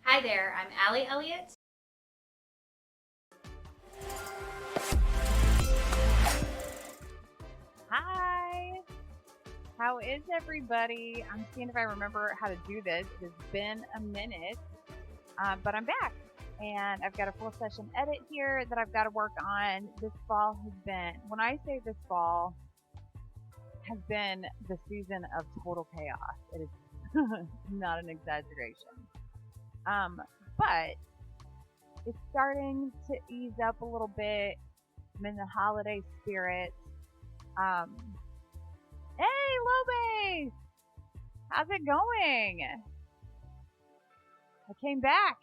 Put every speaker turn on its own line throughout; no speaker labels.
Hi there, I'm Allie Elliott.
Hi, how is everybody? I'm seeing if I remember how to do this. It has been a minute, but I'm back. And I've got a full session edit here that I've got to work on. This fall has been, when I say this fall, has been the season of total chaos. It is not an exaggeration. But it's starting to ease up a little bit. I'm in the holiday spirit. Um, hey, Lobe! How's it going? I came back.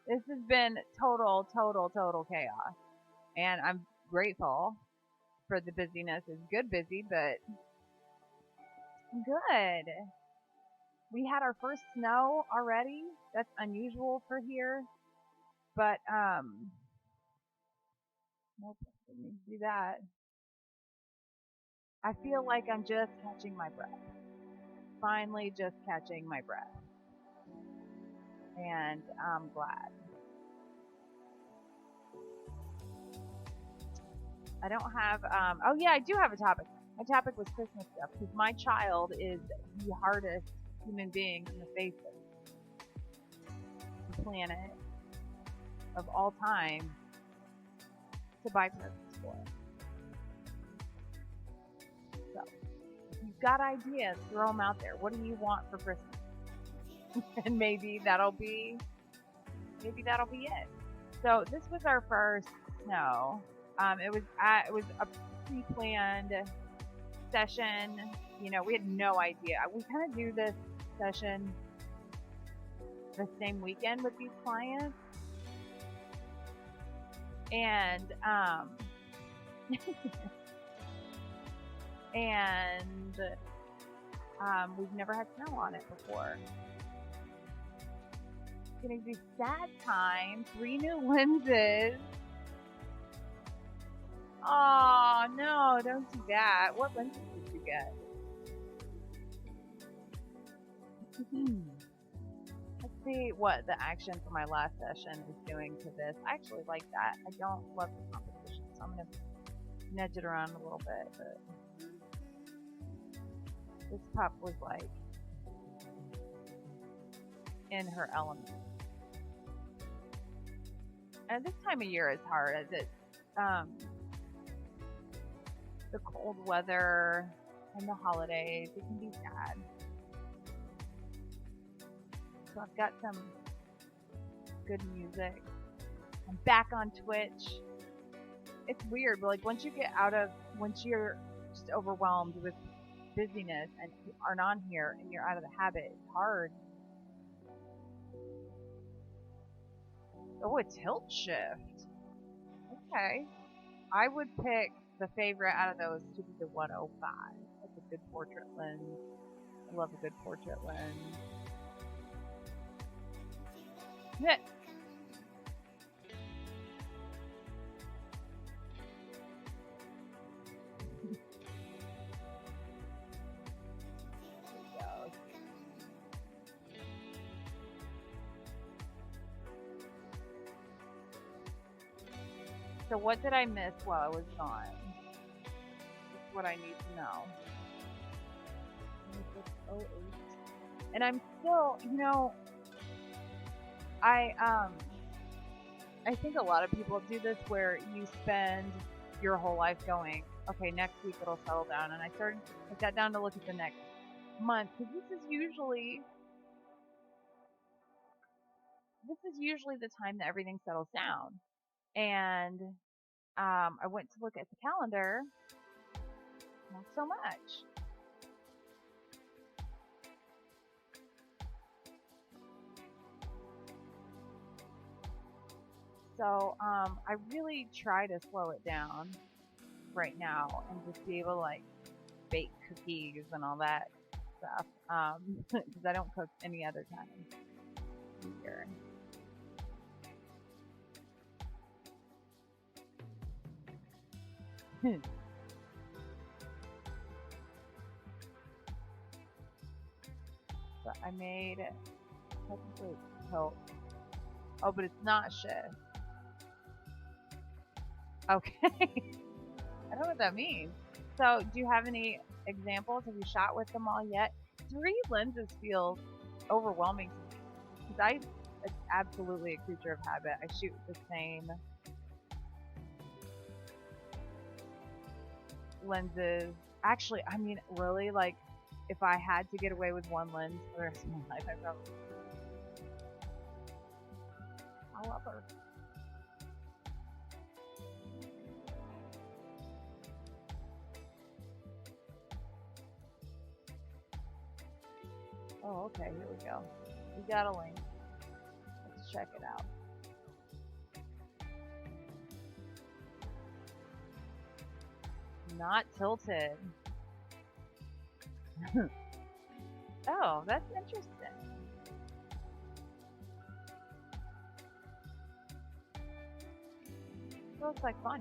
This has been total chaos. And I'm grateful for the busyness. It's good busy, but good. We had our first snow already. That's unusual for here. But nope, didn't do that. I feel like I'm just catching my breath. Finally just catching my breath. And I'm glad. I don't have oh yeah, I do have a topic. My topic was Christmas stuff because my child is the hardest human being on the face of the planet of all time to buy presents for. So, if you've got ideas, throw them out there. What do you want for Christmas? And maybe that'll be it. So this was our first snow. It was a pre-planned session. You know, we had no idea. We kind of do this session the same weekend with these clients, and we've never had snow on it before. It's gonna be sad time. 3 new lenses. Oh no, don't do that. What lenses did you get? Let's see what the action for my last session is doing to this. I actually like that. I don't love the competition, so I'm gonna nudge it around a little bit. But this pup was like in her element. And this time of year is hard as it's the cold weather and the holidays. It can be sad. So I've got some good music. I'm back on Twitch. It's weird, but like once you're just overwhelmed with busyness and you aren't on here and you're out of the habit, it's hard. Oh, a tilt shift. Okay. I would pick the favorite out of those to be the 105. That's a good portrait lens. I love a good portrait lens. Yeah. So what did I miss while I was gone? That's what I need to know. 2608. And I'm still, I think a lot of people do this where you spend your whole life going, okay, next week it'll settle down. And I sat down to look at the next month because this is usually the time that everything settles down. And I went to look at the calendar, not so much. So I really try to slow it down right now and just be able to like bake cookies and all that stuff because I don't cook any other time either. So So I made technically tilt. Oh, but it's not shift. Okay. I don't know what that means. So, do you have any examples? Have you shot with them all yet? 3 lenses feels overwhelming to me because it's absolutely a creature of habit. I shoot the same lenses. Actually, I mean, really, like, if I had to get away with one lens for the rest of my life, I probably. I love her. Oh, okay, here we go. We got a link. Let's check it out. Not tilted. Oh, that's interesting. Looks like fun.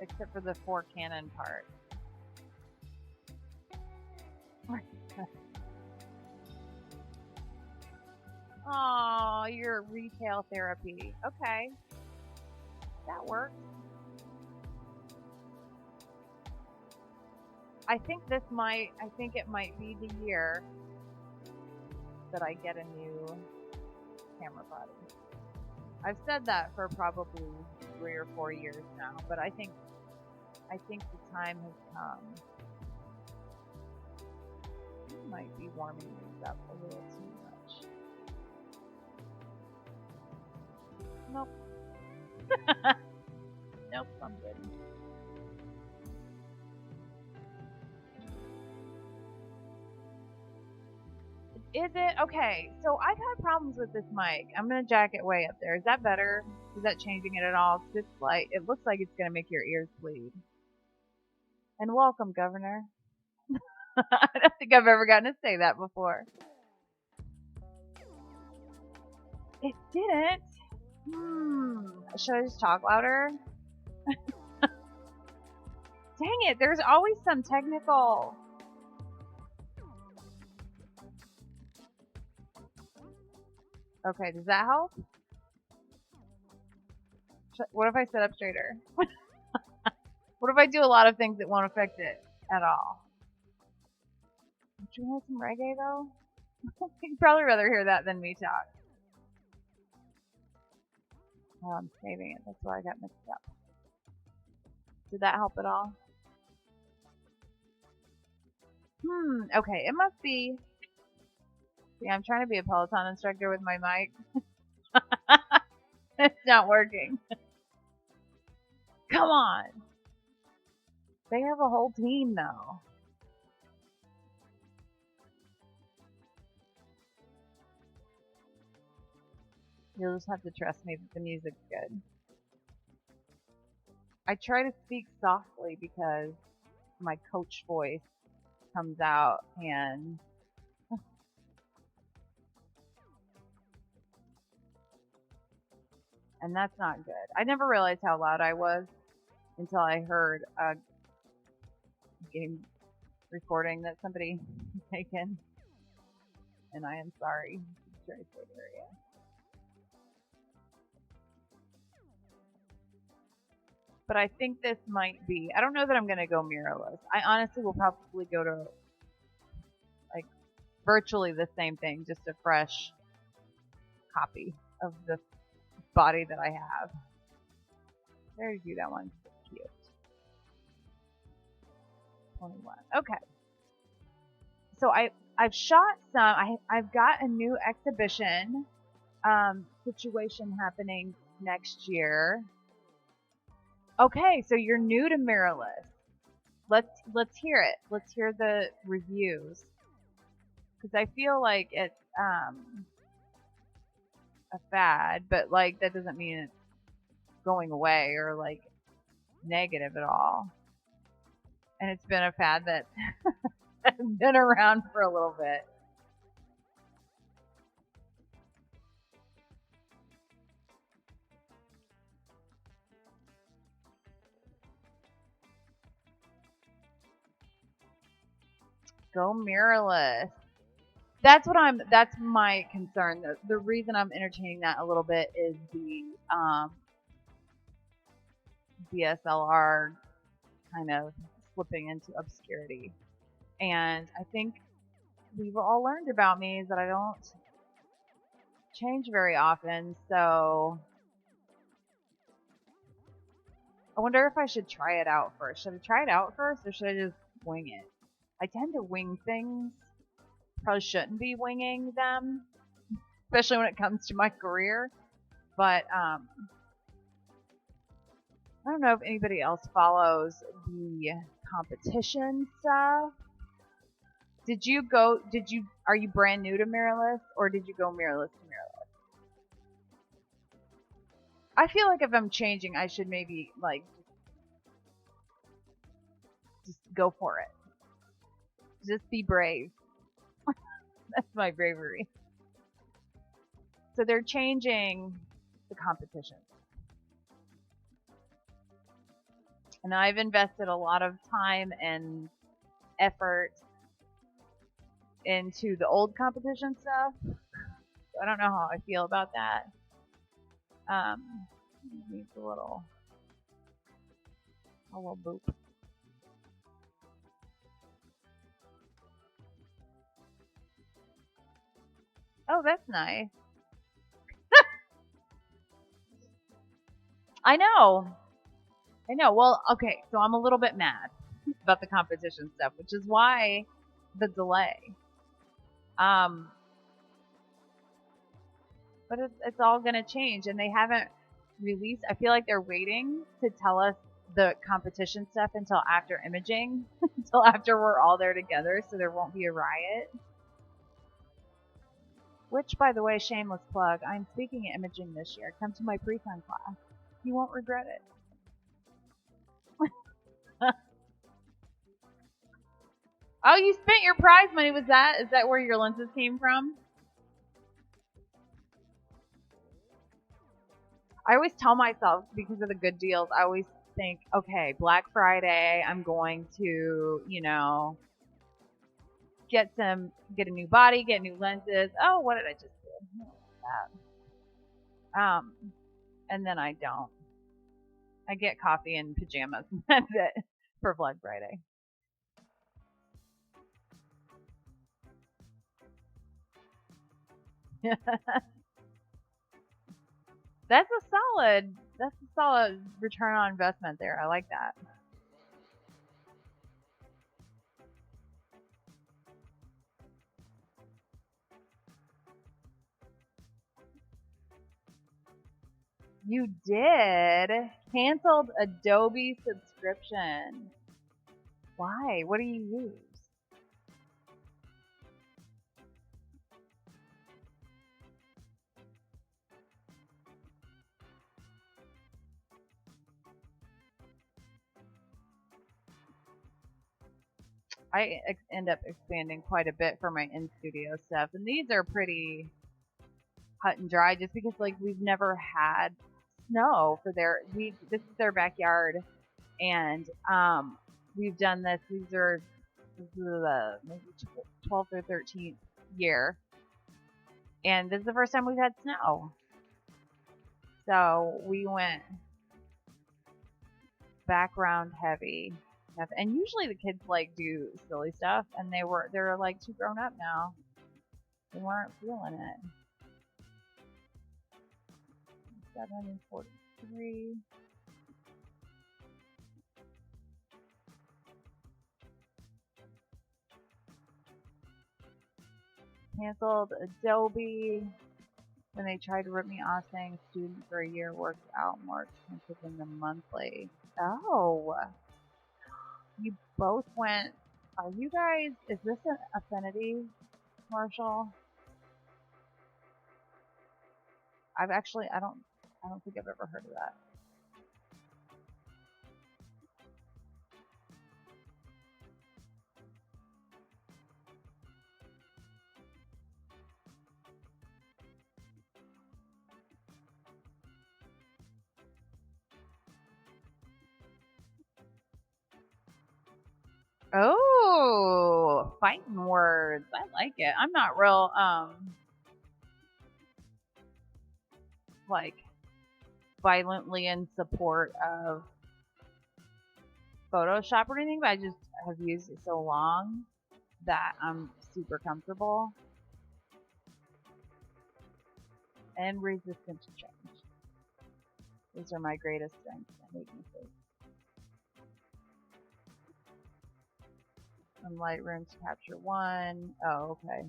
Except for the 4 Canon part. Oh, your retail therapy. Okay. That works. I think it might be the year that I get a new camera body. I've said that for probably 3 or 4 years now, but I think the time has come. I might be warming things up a little too much. Nope. Nope, I'm good. Is it? Okay, so I've had problems with this mic. I'm going to jack it way up there. Is that better? Is that changing it at all? 'Cause it looks like it's going to make your ears bleed. And welcome, Governor. I don't think I've ever gotten to say that before. It didn't. Should I just talk louder? Dang it, there's always some technical... Okay, does that help? What if I sit up straighter? What if I do a lot of things that won't affect it at all? Would you want some reggae, though? You'd probably rather hear that than me talk. Oh, I'm saving it. That's why I got mixed up. Did that help at all? Okay, it must be... See, I'm trying to be a Peloton instructor with my mic. It's not working. Come on! They have a whole team, though. You'll just have to trust me that the music's good. I try to speak softly because my coach voice comes out and that's not good. I never realized how loud I was until I heard a game recording that somebody taken, and I am sorry. Area. But I think this might be... I don't know that I'm going to go mirrorless. I honestly will probably go to like virtually the same thing, just a fresh copy of the body that I have. There you go, that one's cute. 21. Okay. So I've shot some. I've got a new exhibition situation happening next year. Okay, so you're new to mirrorless. Let's hear it. Let's hear the reviews, because I feel like it's a fad, but like that doesn't mean it's going away or like negative at all. And it's been a fad that has been around for a little bit. Go mirrorless. That's my concern. The reason I'm entertaining that a little bit is the DSLR kind of slipping into obscurity. And I think we've all learned about me is that I don't change very often, so I wonder if I should try it out first. Should I try it out first, or should I just wing it? I tend to wing things. Probably shouldn't be winging them, especially when it comes to my career. But I don't know if anybody else follows the competition stuff. Are you brand new to Mirrorless, or did you go Mirrorless to Mirrorless? I feel like if I'm changing, I should maybe, like, just go for it. Just be brave. That's my bravery. So they're changing the competition. And I've invested a lot of time and effort into the old competition stuff. So I don't know how I feel about that. Needs a little boop. Oh, that's nice. I know. Well, okay, so I'm a little bit mad about the competition stuff, which is why the delay. But it's all gonna change, and they haven't released. I feel like they're waiting to tell us the competition stuff until after imaging, until after we're all there together, so there won't be a riot. Which, by the way, shameless plug, I'm speaking at imaging this year. Come to my pre-con class. You won't regret it. Oh, you spent your prize money. Is that where your lenses came from? I always tell myself, because of the good deals, I always think, okay, Black Friday, I'm going to, get a new body, get new lenses. Oh, what did I just do? And then I don't. I get coffee and pajamas, and that's it for Black Friday. That's a solid return on investment there. I like that. You did? Canceled Adobe subscription. Why? What do you use? I end up expanding quite a bit for my in-studio stuff, and these are pretty cut and dry just because, like, we've never had snow for this is their backyard, and we've done this. This is the maybe 12th or 13th year, and this is the first time we've had snow. So we went background heavy. And usually the kids like do silly stuff, and they're like too grown up now. They weren't feeling it. 743. Canceled Adobe when they tried to rip me off saying student for a year worked out more expensive than the monthly. Oh. You both went. Are you guys? Is this an Affinity commercial? I don't think I've ever heard of that. Oh, fighting words. I like it. I'm not real like violently in support of Photoshop or anything, but I just have used it so long that I'm super comfortable and resistant to change. These are my greatest strengths and weaknesses. On Lightroom to capture one. Oh, okay.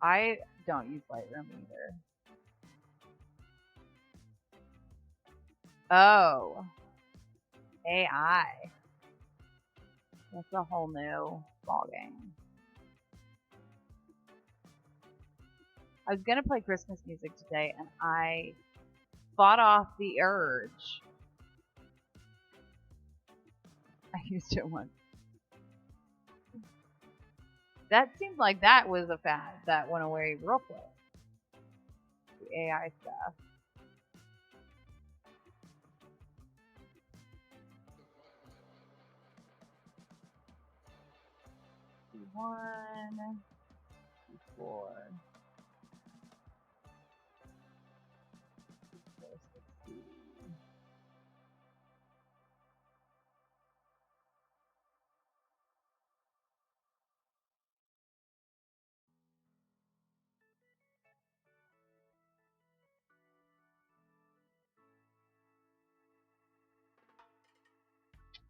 I don't use Lightroom either. Oh. AI. That's a whole new ballgame. I was gonna play Christmas music today and I fought off the urge. I used it once. That seemed like that was a fad that went away real quick. The AI stuff. C1, C4, C4, C.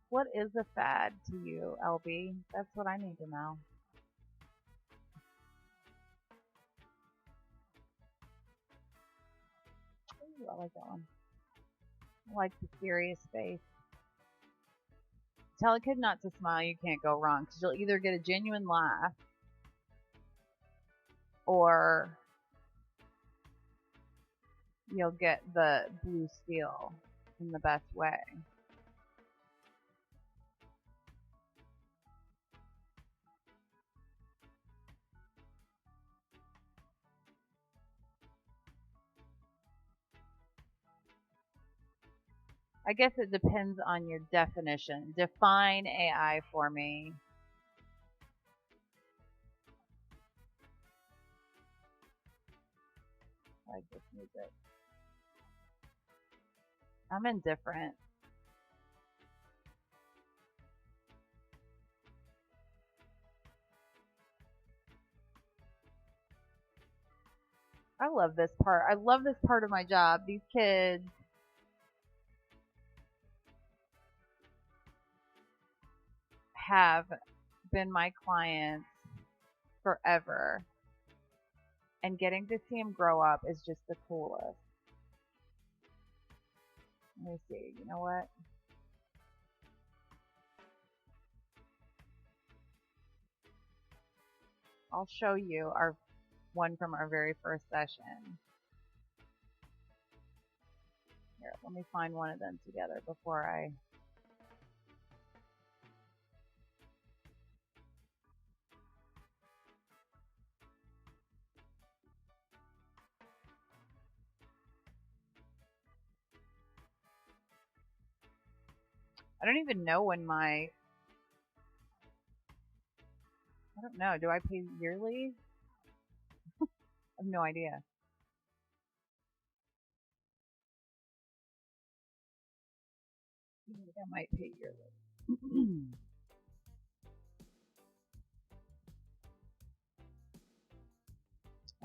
What is a fad to you, LB? That's what I need to know. Ooh, I like that one. I like the serious face. Tell a kid not to smile, you can't go wrong. Because you'll either get a genuine laugh or you'll get the blue steel in the best way. I guess it depends on your definition. Define AI for me. I like this music. I'm indifferent. I love this part. I love this part of my job. These kids have been my clients forever. And getting to see them grow up is just the coolest. Let me see. You know what? I'll show you our one from our very first session. Here, let me find one of them together before I... I don't even know when my... I don't know. Do I pay yearly? I have no idea. I think I might pay yearly.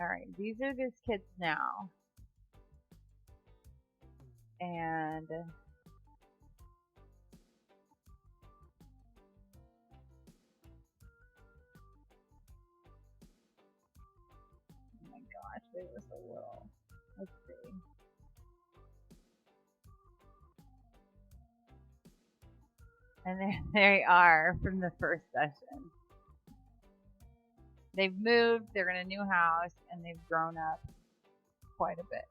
Alright, these are these kids now. And oh my gosh, they were so little. Let's see. And there they are from the first session. They've moved, they're in a new house, and they've grown up quite a bit.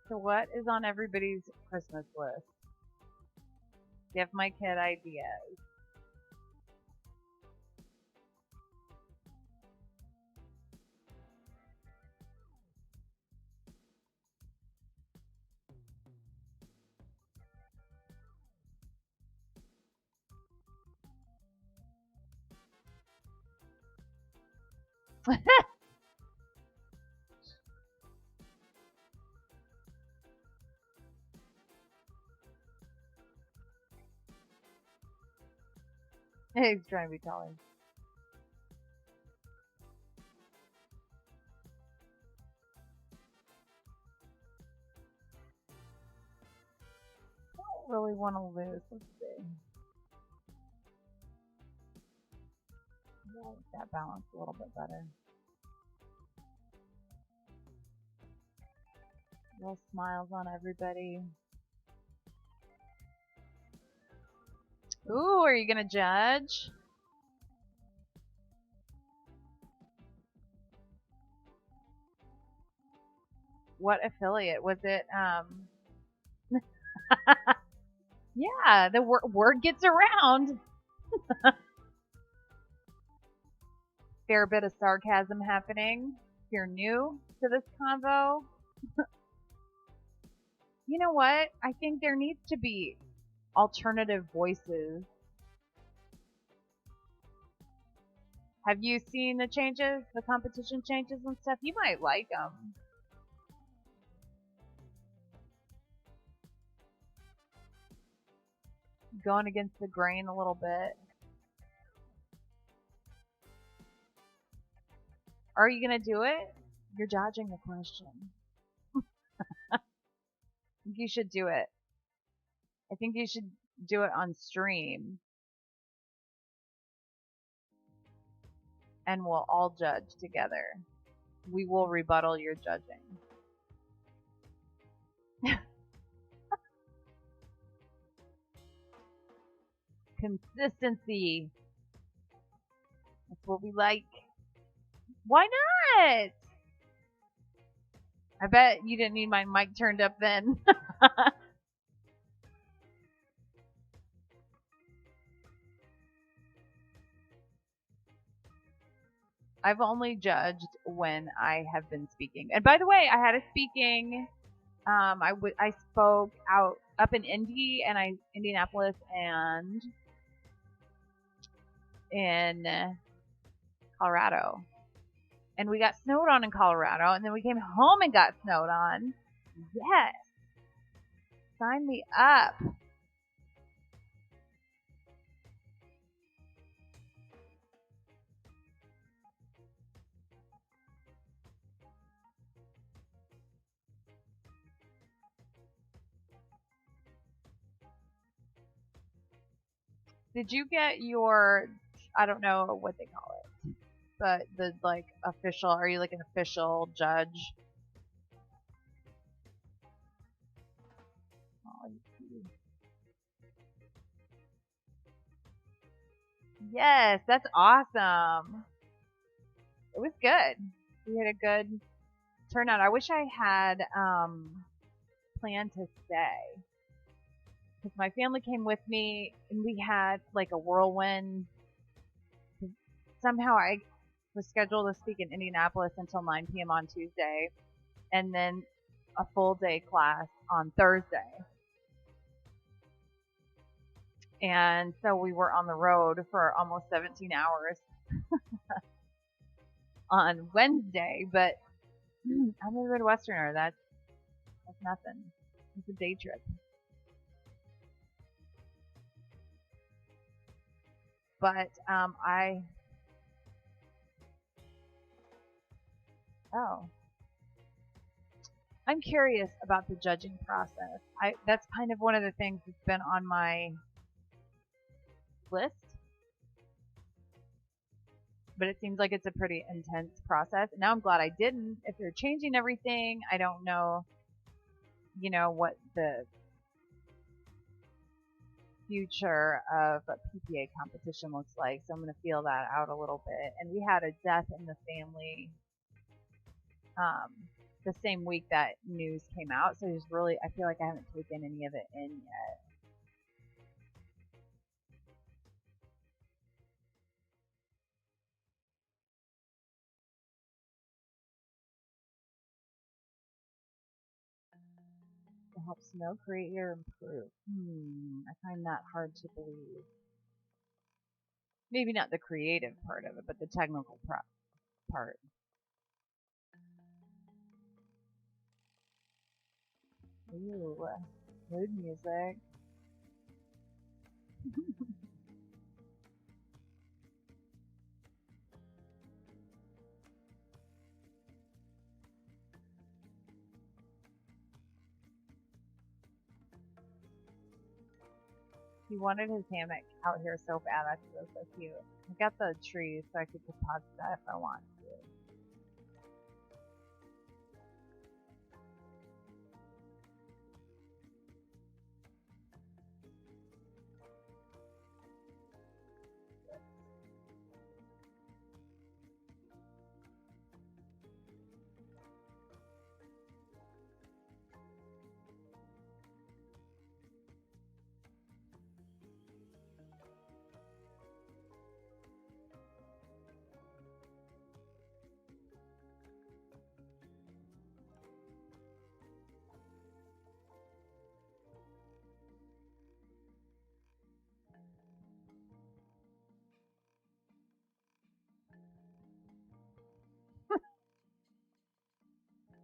So what is on everybody's Christmas list? Give my kid ideas. He's trying to be taller. I don't really want to lose. Let's see. I like that balance a little bit better. Little smiles on everybody. Ooh, are you gonna judge? What affiliate was it? Yeah, the word gets around. Fair bit of sarcasm happening. If you're new to this convo, you know what? I think there needs to be alternative voices. Have you seen the changes, the competition changes and stuff? You might like them. Going against the grain a little bit. Are you going to do it? You're dodging the question. I think you should do it. I think you should do it on stream. And we'll all judge together. We will rebuttal your judging. Consistency. That's what we like. Why not? I bet you didn't need my mic turned up then. I've only judged when I have been speaking. And by the way, I had a speaking. I spoke up in Indianapolis, and in Colorado. And we got snowed on in Colorado, and then we came home and got snowed on. Yes. Sign me up. Did you get your, I don't know what they call it, but the official, are you like an official judge? Oh, yes, that's awesome. It was good. We had a good turnout. I wish I had planned to stay. Because my family came with me, and we had like a whirlwind. Somehow I was scheduled to speak in Indianapolis until 9 p.m. on Tuesday, and then a full day class on Thursday. And so we were on the road for almost 17 hours on Wednesday, but I'm a Midwesterner. That's nothing. It's a day trip. But I'm curious about the judging process. That's kind of one of the things that's been on my list. But it seems like it's a pretty intense process. Now I'm glad I didn't. If they're changing everything, I don't know, what the future of a PPA competition looks like. So I'm going to feel that out a little bit. And we had a death in the family the same week that news came out, so I feel like I haven't taken any of it in yet. To help Snow create or improve. I find that hard to believe. Maybe not the creative part of it, but the technical part. Ooh, mood music. He wanted his hammock out here so bad. I thought it was so cute. I got the tree so I could deposit that if I want to.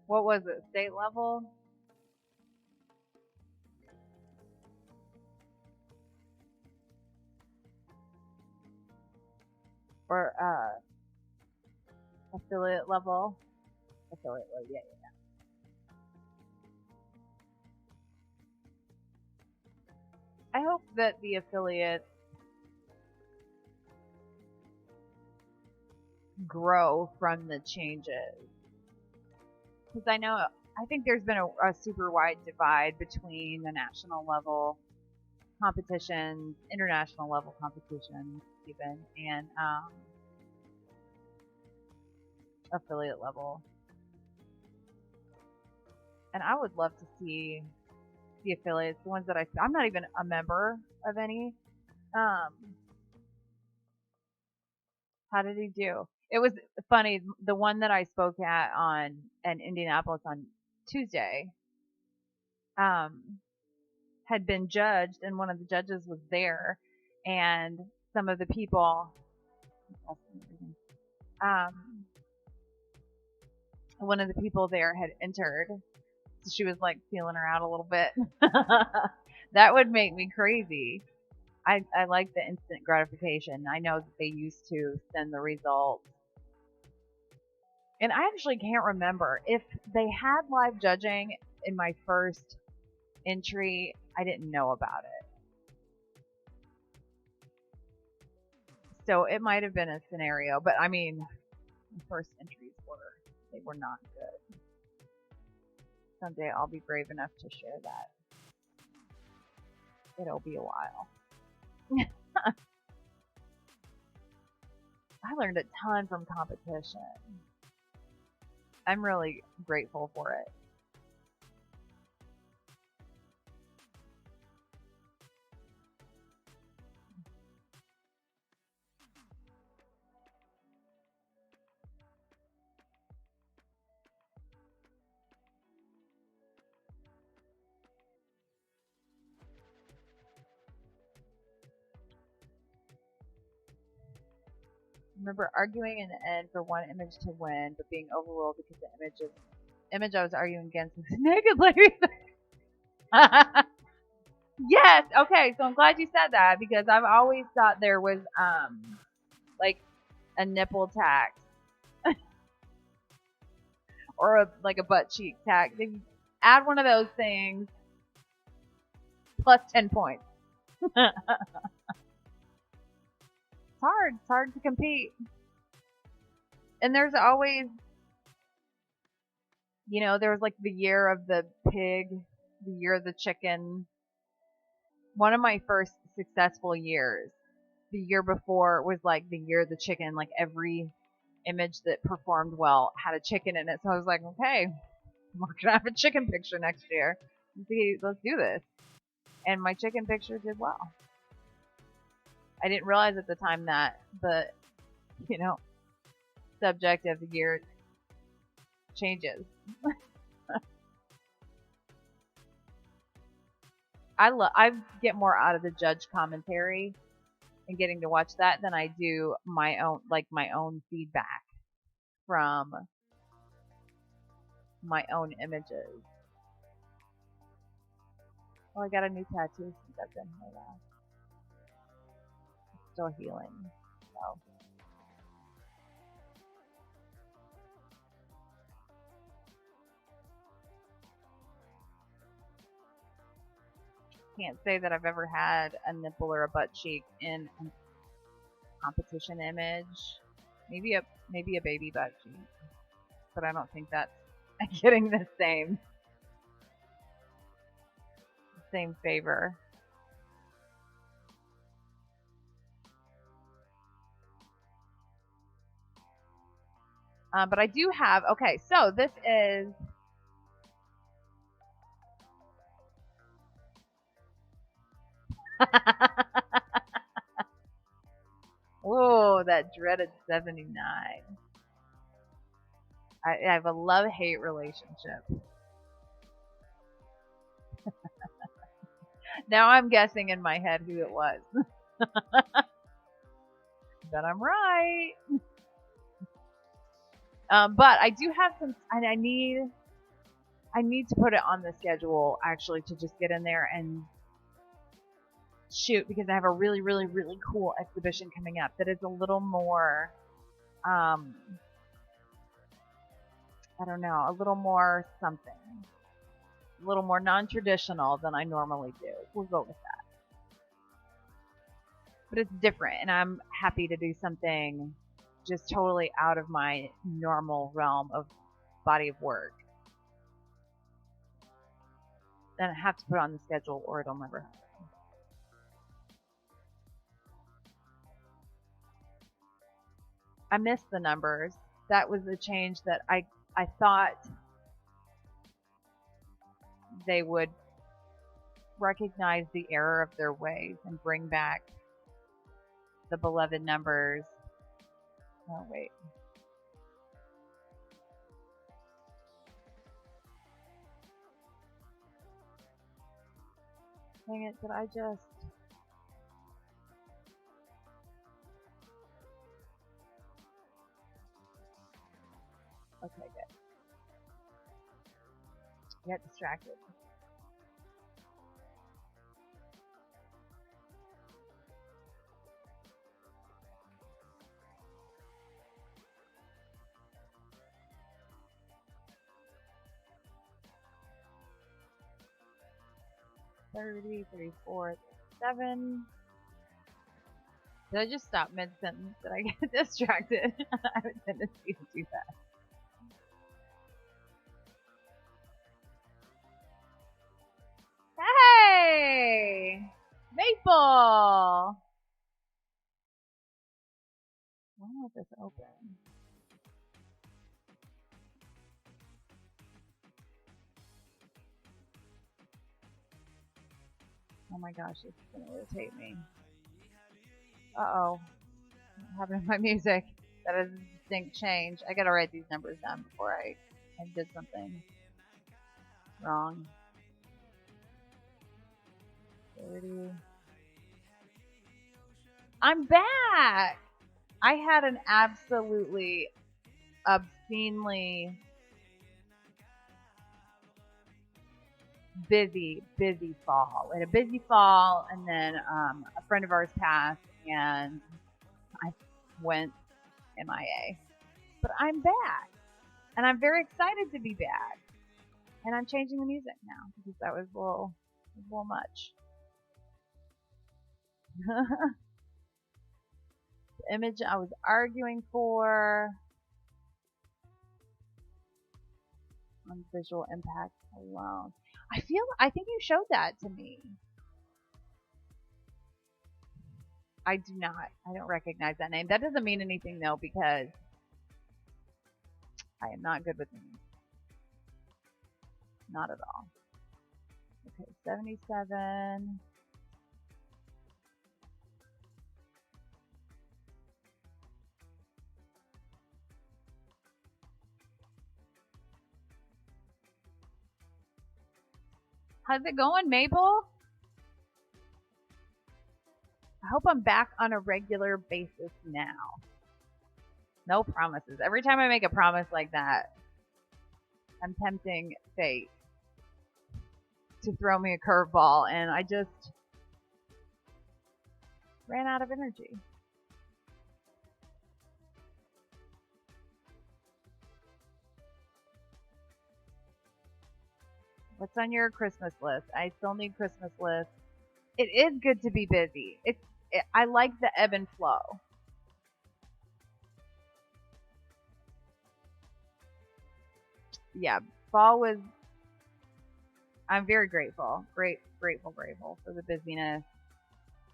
What was it? State level? Or affiliate level? Affiliate level, yeah. I hope that the affiliates grow from the changes. Because I think there's been a super wide divide between the national level competitions, international level competitions, even, and affiliate level. And I would love to see the affiliates, the ones that I'm not even a member of any. How did he do? It was funny. The one that I spoke at in Indianapolis on Tuesday, had been judged, and one of the judges was there, and some of the people, one of the people there had entered, so she was like feeling her out a little bit. That would make me crazy. I like the instant gratification. I know that they used to send the results. And I actually can't remember if they had live judging in my first entry. I didn't know about it. So it might have been a scenario, but I mean, the first entries they were not good. Someday I'll be brave enough to share that. It'll be a while. I learned a ton from competition. I'm really grateful for it. Remember arguing in the end for one image to win, but being overruled because the image I was arguing against was naked lady. Yes. Okay. So I'm glad you said that, because I've always thought there was like a nipple tax or a butt cheek tax. They add one of those things plus 10 points. It's hard to compete. And there's always, there was like the year of the pig, the year of the chicken. One of my first successful years, the year before, was like the year of the chicken. Like every image that performed well had a chicken in it. So I was like, okay, We're gonna have a chicken picture next year. Let's do this. And my chicken picture did well. I didn't realize at the time that the, subject of the year changes. I get more out of the judge commentary and getting to watch that than I do my own feedback from my own images. Well, I got a new tattoo since I've been here last. It's still healing. So. Can't say that I've ever had a nipple or a butt cheek in a competition image. Maybe a baby butt cheek, but I don't think that's getting the same favor. But I do have, okay, so this is oh, that dreaded 79. I have a love-hate relationship. Now I'm guessing in my head who it was. But I'm right. But I do have some, and I need to put it on the schedule actually to just get in there and shoot, because I have a really, really, really cool exhibition coming up that is a little more, I don't know, a little more something. A little more non-traditional than I normally do. We'll go with that. But it's different, and I'm happy to do something just totally out of my normal realm of body of work. Then I have to put it on the schedule or it'll never happen. I missed the numbers. That was a change that I thought they would recognize the error of their ways and bring back the beloved numbers. Oh, wait. Dang it, did I just... Okay, good. Get distracted. $30, $34, $37. Did I just stop mid-sentence? Did I get distracted? I have a tendency to do that. Hey! Maple! Why won't this open? Oh my gosh, this is gonna irritate me. Uh-oh. What happened to my music? That is a distinct change. I gotta write these numbers down before I did something wrong. 30. I'm back! I had an absolutely obscenely busy fall. We had a busy fall, and then a friend of ours passed, and I went MIA. But I'm back, and I'm very excited to be back. And I'm changing the music now because that was a little much. The image I was arguing for on visual impact alone. I think you showed that to me. I don't recognize that name. That doesn't mean anything though, because I am not good with names. Not at all. Okay, 77. How's it going, Maple? I hope I'm back on a regular basis now. No promises. Every time I make a promise like that, I'm tempting fate to throw me a curveball, and I just ran out of energy. What's on your Christmas list? I still need Christmas list. It is good to be busy. I like the ebb and flow. Yeah, fall was. I'm very grateful, grateful for the busyness,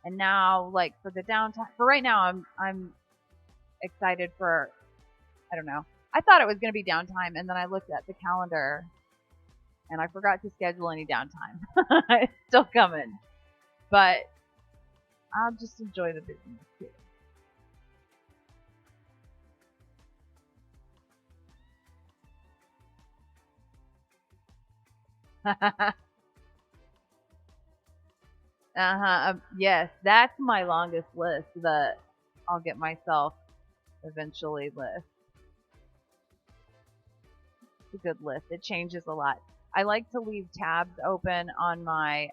and now like for the downtime. For right now, I'm excited for. I don't know. I thought it was going to be downtime, and then I looked at the calendar, and I forgot to schedule any downtime. It's still coming, but I'll just enjoy the business too. Yes, that's my longest list that I'll get myself eventually list. It's a good list. It changes a lot. I like to leave tabs open on my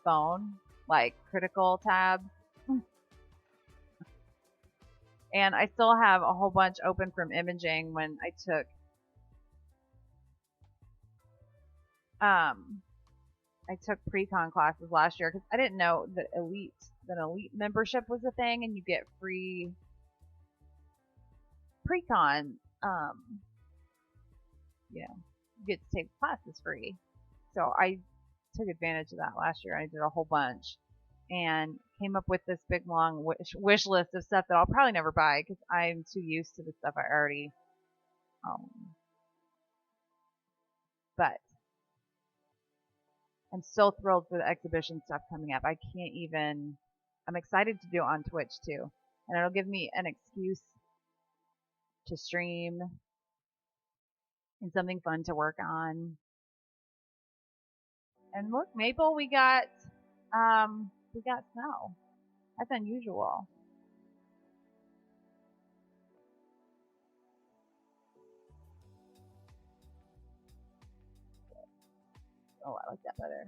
phone, like critical tabs. And I still have a whole bunch open from imaging when I took pre-con classes last year because I didn't know that an elite membership was a thing, and you get free pre-con. You get to take classes free. So I took advantage of that last year. I did a whole bunch and came up with this big long wish list of stuff that I'll probably never buy because I'm too used to the stuff I already own. But I'm so thrilled for the exhibition stuff coming up. I'm excited to do it on Twitch too. And it'll give me an excuse to stream and something fun to work on. And look, Maple, we got snow. That's unusual. Oh, I like that better.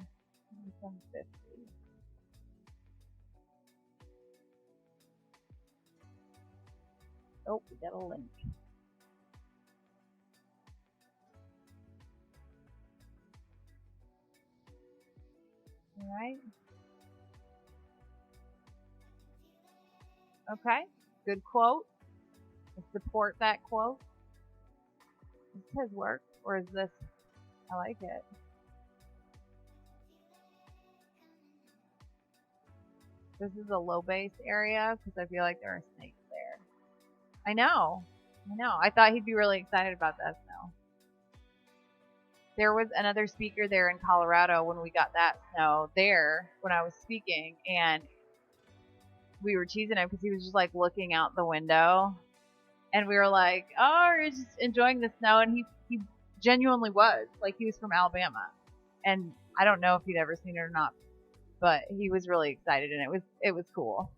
750. Oh, we got a link. All right. Okay. Good quote. I support that quote. Is this his work, or is this? I like it. This is a low base area because I feel like there are snakes there. I know. I thought he'd be really excited about that snow. There was another speaker there in Colorado when we got that snow there when I was speaking, and we were teasing him because he was just like looking out the window, and we were like, "Oh, you're just enjoying the snow," and he genuinely was. Like, he was from Alabama, and I don't know if he'd ever seen it or not, but he was really excited, and it was cool.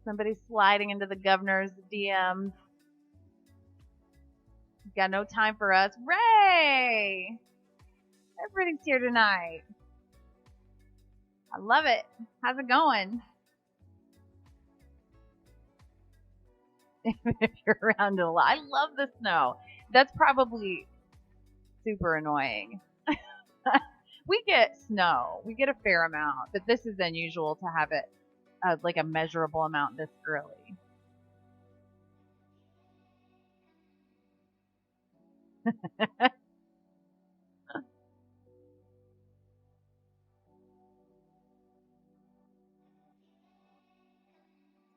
Somebody sliding into the governor's DMs. Got no time for us. Ray! Everybody's here tonight. I love it. How's it going? If you're around a lot. I love the snow. That's probably super annoying. We get snow. We get a fair amount, but this is unusual to have it like a measurable amount this early.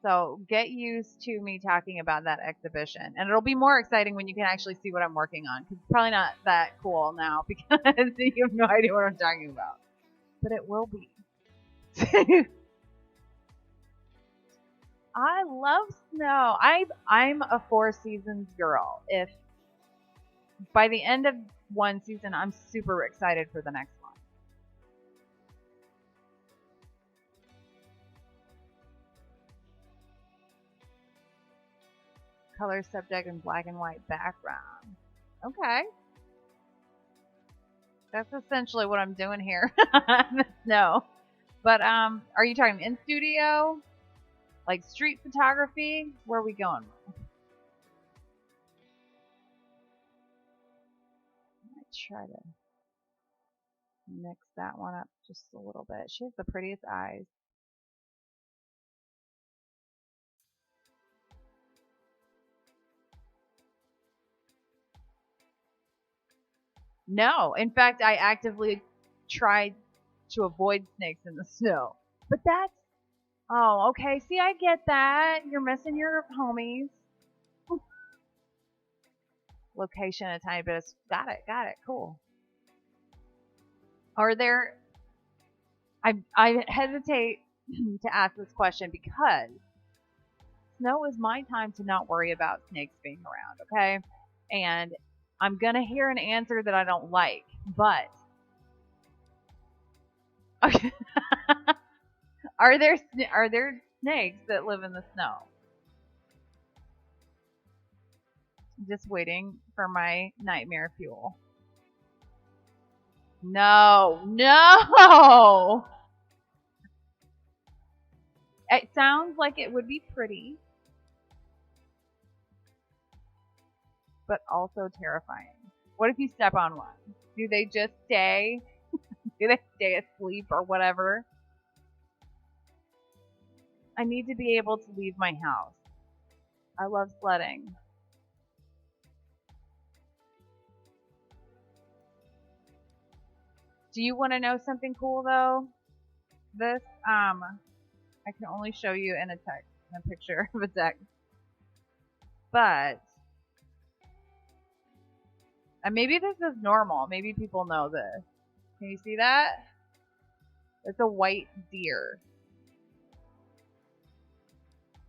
So get used to me talking about that exhibition. And it'll be more exciting when you can actually see what I'm working on. Because it's probably not that cool now because you have no idea what I'm talking about. But it will be. I love snow. I'm a Four Seasons girl. If by the end of one season, I'm super excited for the next one. Color subject and black and white background. Okay. That's essentially what I'm doing here. No. But are you talking in studio? Like street photography? Where are we going? I try to mix that one up just a little bit. She has the prettiest eyes. No, in fact, I actively tried to avoid snakes in the snow. But that's, oh, okay. See, I get that. You're missing your homies. Location, a tiny bit of, got it, cool. Are there, I hesitate to ask this question because snow is my time to not worry about snakes being around, okay? And I'm going to hear an answer that I don't like, but okay. Are there snakes that live in the snow? Just waiting for my nightmare fuel. No. It sounds like it would be pretty, but also terrifying. What if you step on one? Do they just stay? Do they stay asleep or whatever? I need to be able to leave my house. I love sledding. Do you want to know something cool though? This I can only show you in a text, in a picture of a text. But and maybe this is normal. Maybe people know this. Can you see that? It's a white deer.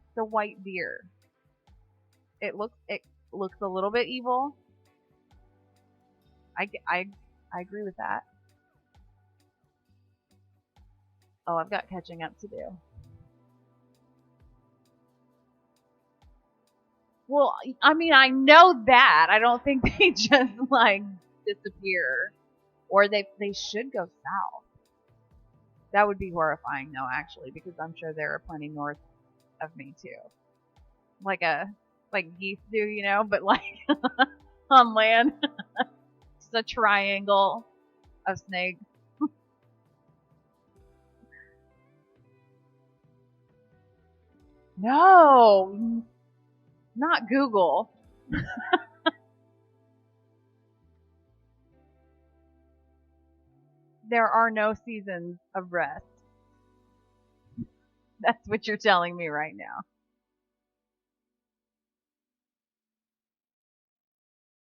It's a white deer. It looks a little bit evil. I agree with that. Oh, I've got catching up to do. Well, I mean, I know that. I don't think they just like disappear, or they should go south. That would be horrifying, though, actually, because I'm sure there are plenty north of me too, like geese do, you know, but like on land, just a triangle of snakes. No, not Google. There are no seasons of rest. That's what you're telling me right now.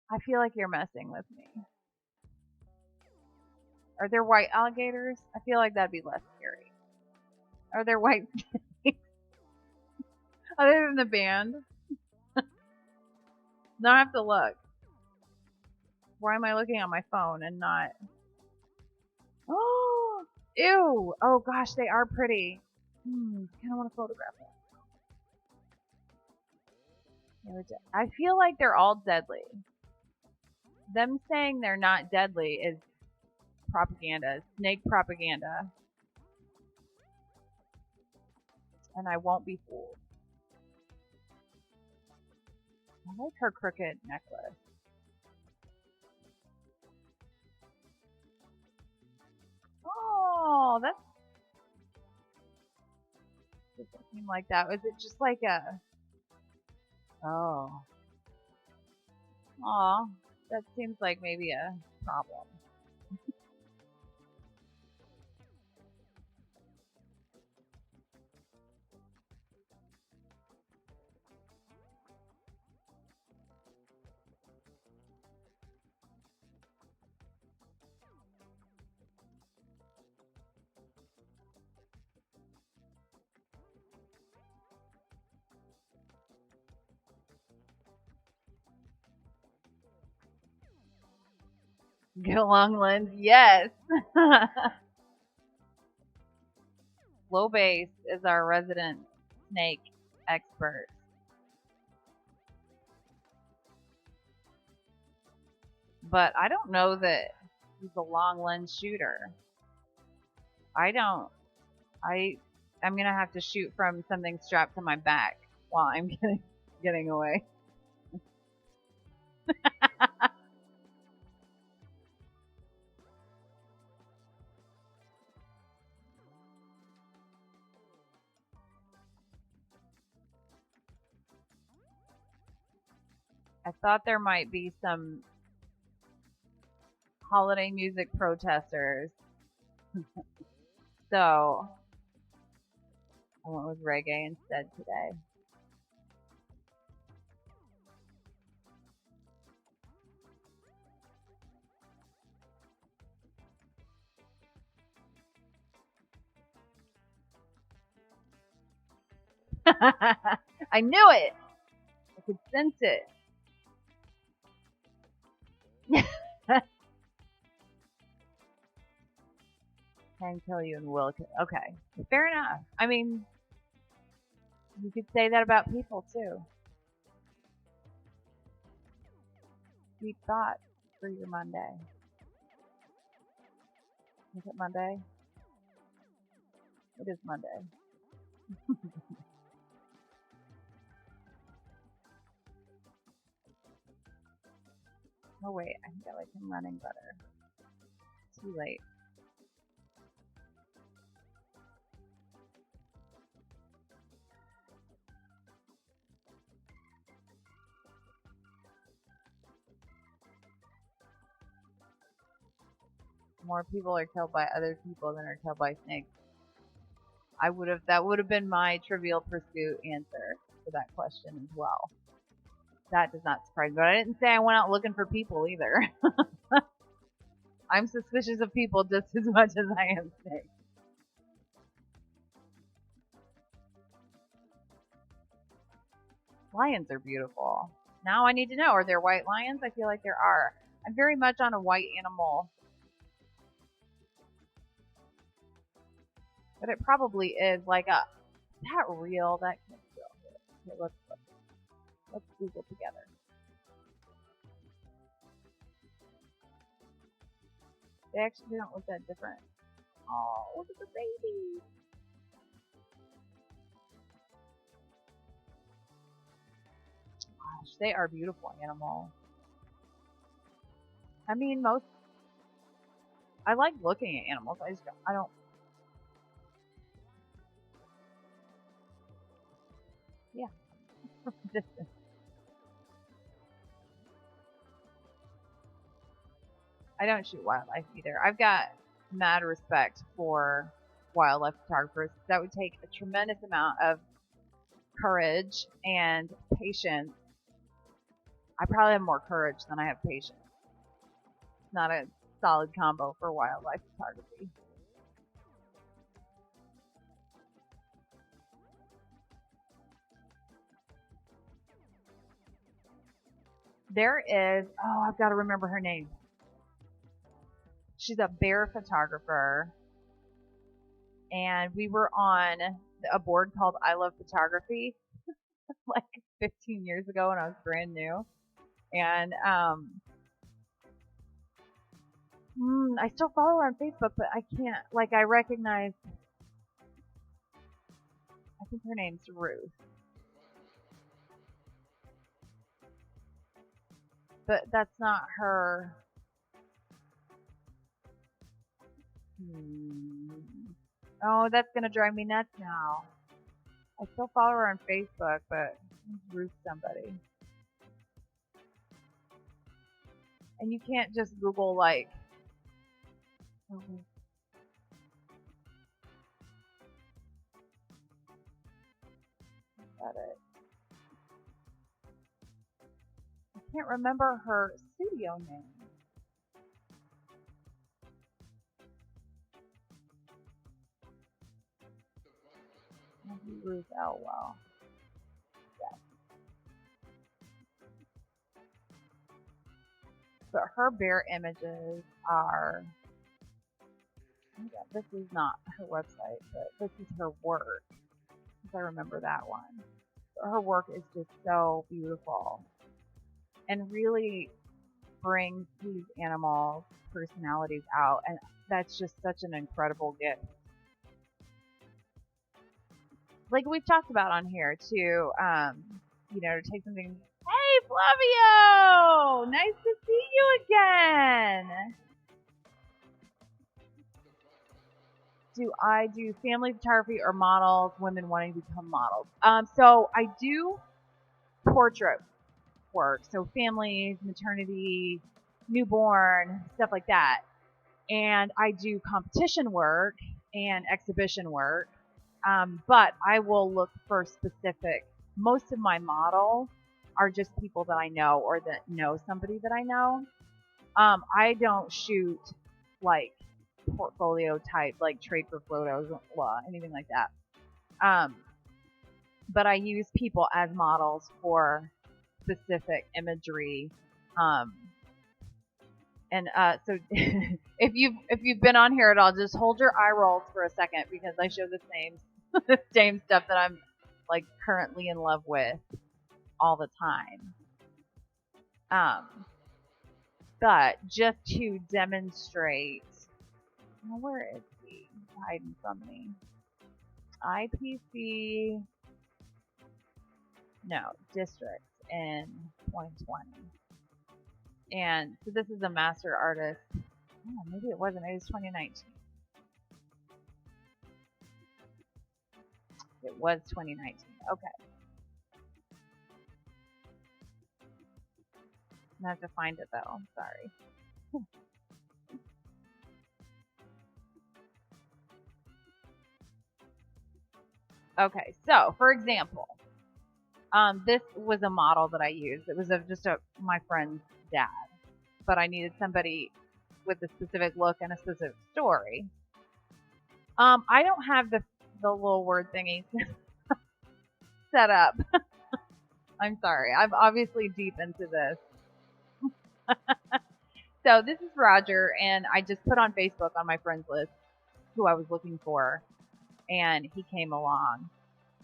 I feel like you're messing with me. Are there white alligators? I feel like that'd be less scary. Are there white snakes? Other than the band? Now I have to look. Why am I looking on my phone and not? Oh, ew. Oh gosh, they are pretty. Kind of want to photograph them. I feel like they're all deadly. Them saying they're not deadly is propaganda, snake propaganda. And I won't be fooled. I like her crooked necklace. Oh, that doesn't seem like that. Was it just like a... Oh. Aw, that seems like maybe a problem. Get along, Lens. Yes. Low Base is our resident snake expert. But I don't know that he's a long lens shooter. I'm gonna have to shoot from something strapped to my back while I'm getting away. I thought there might be some holiday music protesters. So I went with reggae instead today. I knew it! I could sense it. Can kill you and will kill. Okay, fair enough. I mean, you could say that about people too. Deep thoughts for your Monday. Is it Monday? It is Monday. Oh wait, I think I like him running better. Too late. More people are killed by other people than are killed by snakes. That would have been my Trivial Pursuit answer for that question as well. That does not surprise me, but I didn't say I went out looking for people either. I'm suspicious of people just as much as I am snakes. Lions are beautiful. Now I need to know, are there white lions? I feel like there are. I'm very much on a white animal. But it probably is like a, is that real? That can't be real. Okay, let's Google together. They actually don't look that different. Oh, look at the baby. Gosh, they are beautiful animals. I mean, I like looking at animals. I don't. Yeah. Distance. I don't shoot wildlife either. I've got mad respect for wildlife photographers. That would take a tremendous amount of courage and patience. I probably have more courage than I have patience. It's not a solid combo for wildlife photography. There is, oh, I've got to remember her name. She's a bear photographer, and we were on a board called I Love Photography like 15 years ago when I was brand new. And I still follow her on Facebook, but I can't, like, I recognize, I think her name's Ruth. But that's not her. Oh, that's gonna drive me nuts now. I still follow her on Facebook, but Ruth somebody. And you can't just Google like. Got it. I can't remember her studio name. Ruth Elwell. Yes. but her bear images are. This is not her website, but this is her work. If I remember that one. Her work is just so beautiful and really brings these animals' personalities out, and that's just such an incredible gift. Like we've talked about on here too, to take something. Hey, Flavio! Nice to see you again. Do I do family photography or models, women wanting to become models? So I do portrait work, so families, maternity, newborn, stuff like that. And I do competition work and exhibition work, but I will look for specific. Most of my models are just people that I know or that know somebody that I know. I don't shoot like portfolio type, like trade for photos, anything like that. But I use people as models for specific imagery. So if you've been on here at all, just hold your eye rolls for a second because I show the same stuff that I'm like currently in love with all the time. But just to demonstrate, where is he hiding from me? IPC, no, districts in 2020. And so this is a master artist. Oh, maybe it wasn't. It was 2019. It was 2019. Okay. I have to find it though. Sorry. Okay, so for example, this was a model that I used. It was just my friend's dad, but I needed somebody with a specific look and a specific story. I don't have the little word thingies set up. I'm sorry. I'm obviously deep into this. So this is Roger, and I just put on Facebook on my friends list who I was looking for, and he came along.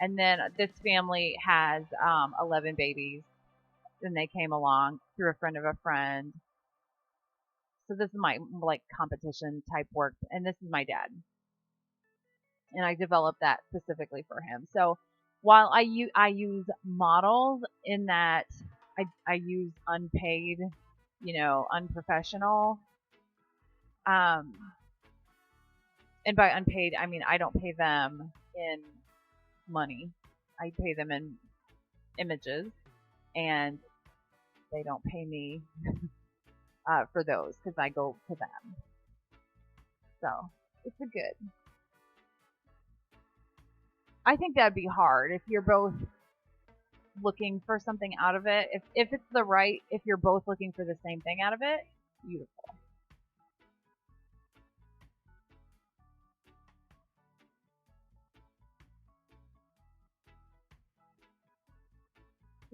And then this family has 11 babies, and they came along through a friend of a friend. So this is my like competition type work, and this is my dad. And I developed that specifically for him. So while I use models in that I use unpaid, unprofessional. And by unpaid, I mean I don't pay them in money. I pay them in images, and they don't pay me for those because I go to them. So it's a good. I think that'd be hard if you're both looking for something out of it. If it's if you're both looking for the same thing out of it, beautiful.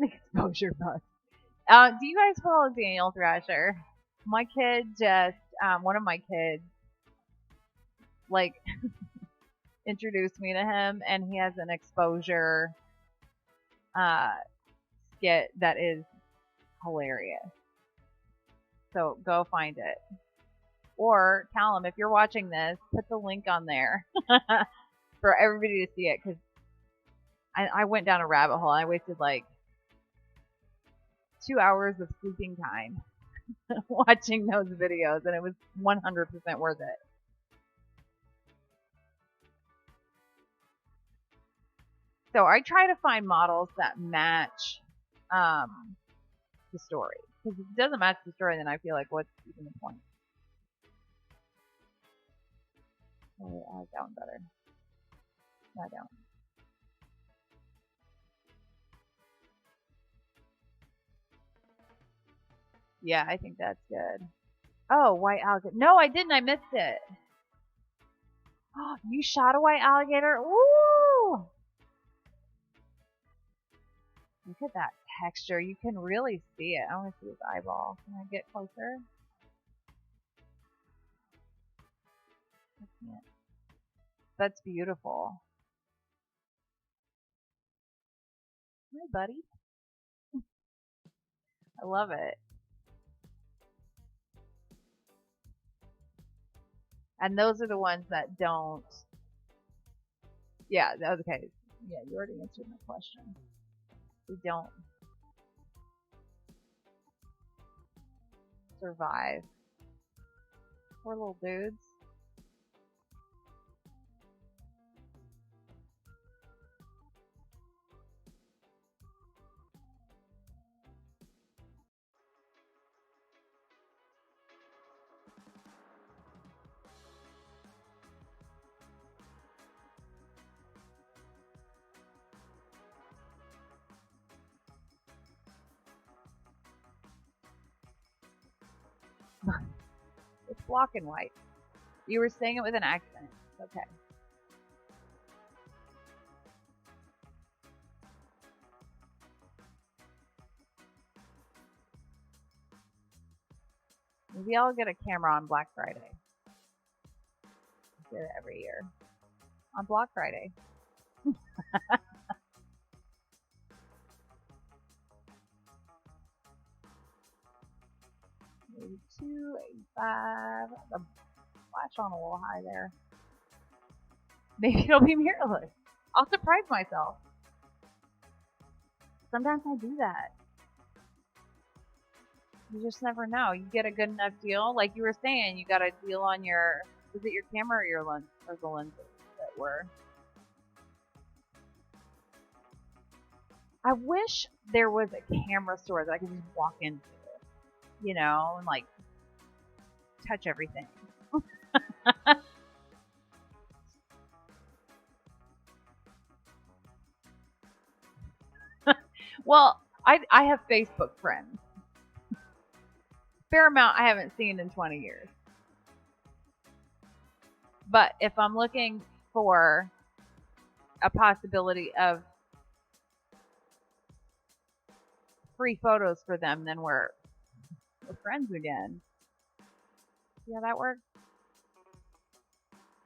Exposure bus. Do you guys follow Daniel Thrasher? My kid one of my kids, like, introduced me to him, and he has an exposure skit that is hilarious. So go find it. Or tell him, if you're watching this, put the link on there for everybody to see it, because I went down a rabbit hole. I wasted like 2 hours of sleeping time watching those videos, and it was 100% worth it. So I try to find models that match the story. Because if it doesn't match the story, then I feel like, what's even the point? Oh, I like that one better. No, I don't. Yeah, I think that's good. Oh, white alligator. No, I didn't. I missed it. Oh, you shot a white alligator? Ooh! Look at that texture. You can really see it. I want to see his eyeball. Can I get closer? I can't. That's beautiful. Hi, buddy. I love it. And those are the ones that don't. Yeah, okay. Yeah, you already answered my question. They don't survive. Poor little dudes. It's black and white. You were saying it with an accent. Okay. Maybe I'll get a camera on Black Friday. I do it every year. On Black Friday. Maybe 285. The flash on a little high there. Maybe it'll be mirrorless. I'll surprise myself. Sometimes I do that. You just never know. You get a good enough deal. Like you were saying, you got a deal on your, was it your camera or your lens, or the lenses that were? I wish there was a camera store that I could just walk into, you know, and like touch everything. Well, I have Facebook friends. Fair amount I haven't seen in 20 years. But if I'm looking for a possibility of free photos for them, then we're friends again. See how that works?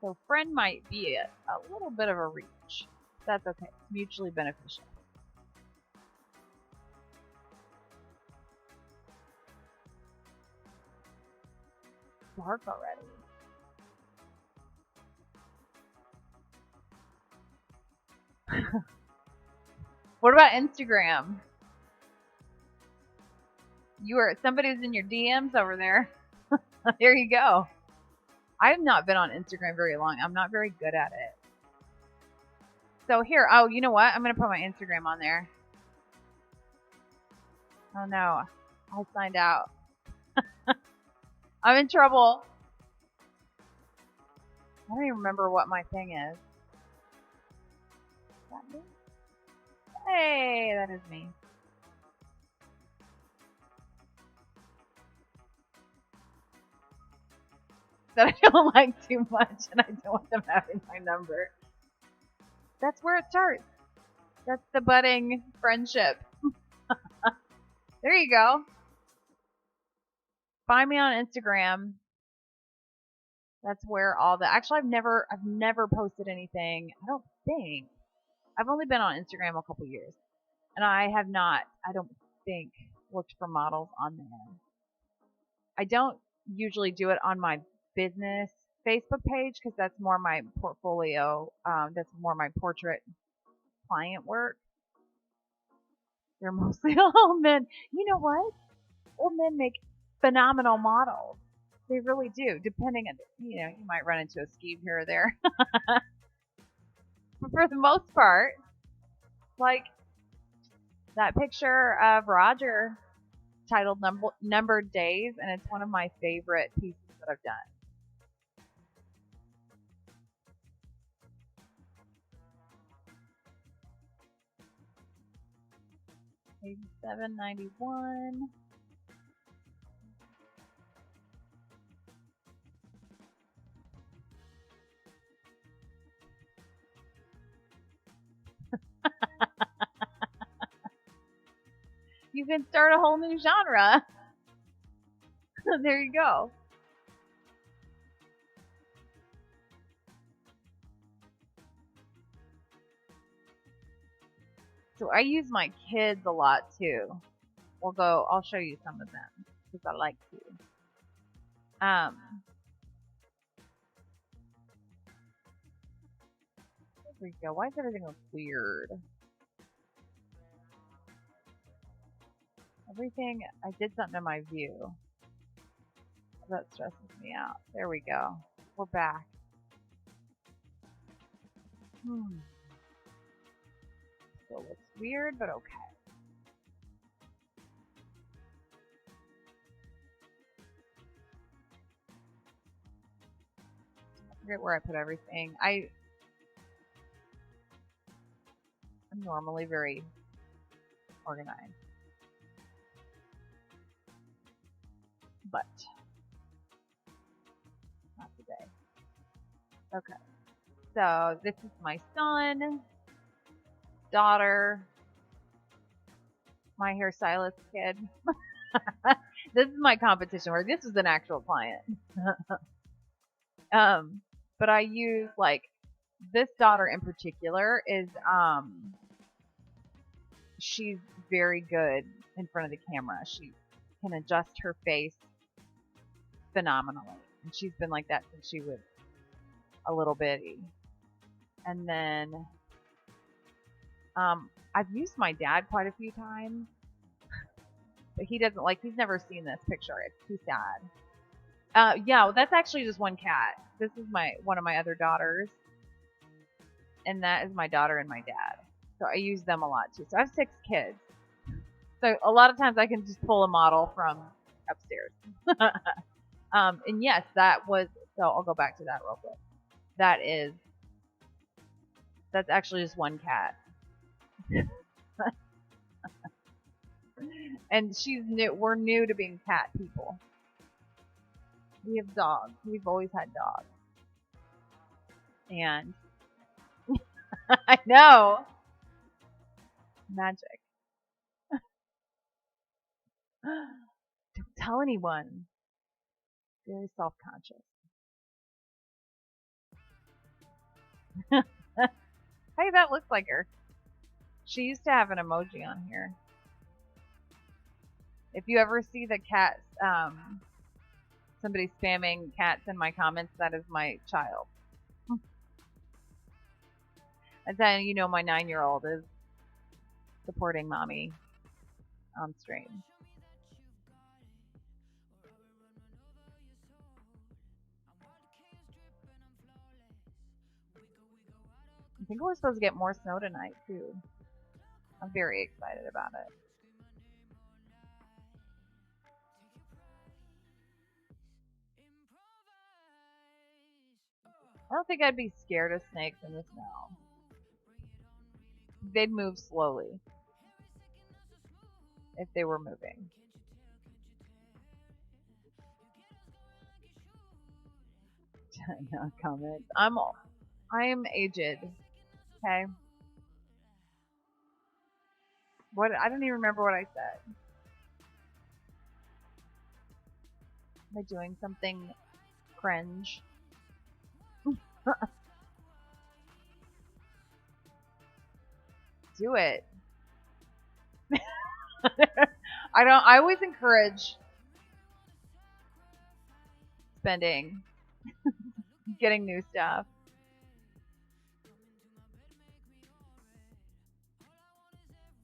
So friend might be a little bit of a reach. That's okay. It's mutually beneficial. Dark already. What about Instagram? Somebody's in your DMs over there. There you go. I have not been on Instagram very long. I'm not very good at it. So here, oh, you know what? I'm going to put my Instagram on there. Oh no, I signed out. I'm in trouble. I don't even remember what my thing is. Is that me? Hey, that is me. That I don't like too much, and I don't want them having my number. That's where it starts. That's the budding friendship. There you go. Find me on Instagram. That's where all the actually I've never posted anything. I don't think. I've only been on Instagram a couple years. And I have not, I don't think, looked for models on there. I don't usually do it on my business Facebook page because that's more my portfolio. That's more my portrait client work. They're mostly all men. You know what? Old men make phenomenal models. They really do. Depending on, you might run into a skeeve here or there. But for the most part, like that picture of Roger titled Numbered Days, and it's one of my favorite pieces that I've done. Page 791. You can start a whole new genre. There you go. So I use my kids a lot too. I'll show you some of them because I like to. There we go. Why does everything look weird? I did something to my view. That stresses me out. There we go. We're back. Still looks weird, but okay. I forget where I put everything. I'm normally very organized. But not today. Okay. So this is my son, daughter, my hairstylist kid. This is my competition where this is an actual client. But I use like this daughter in particular is she's very good in front of the camera. She can adjust her face phenomenally. And she's been like that since she was a little bitty. And then I've used my dad quite a few times. But he doesn't he's never seen this picture. It's too sad. Yeah, well, that's actually just one cat. This is one of my other daughters. And that is my daughter and my dad. So I use them a lot too. So I have 6 kids. So a lot of times I can just pull a model from upstairs. And yes, so I'll go back to that real quick. That's actually just one cat. And we're new to being cat people. We have dogs. We've always had dogs. And I know. Magic. Don't tell anyone. Very self-conscious. Hey, that looks like her. She used to have an emoji on here. If you ever see the cats, somebody spamming cats in my comments, that is my child. And then, my 9-year-old is supporting mommy on stream. I think we're supposed to get more snow tonight, too. I'm very excited about it. I don't think I'd be scared of snakes in the snow. They'd move slowly if they were moving. No comments. I am aged. Okay. I don't even remember what I said. Am I doing something cringe? Do it. I always encourage spending, getting new stuff.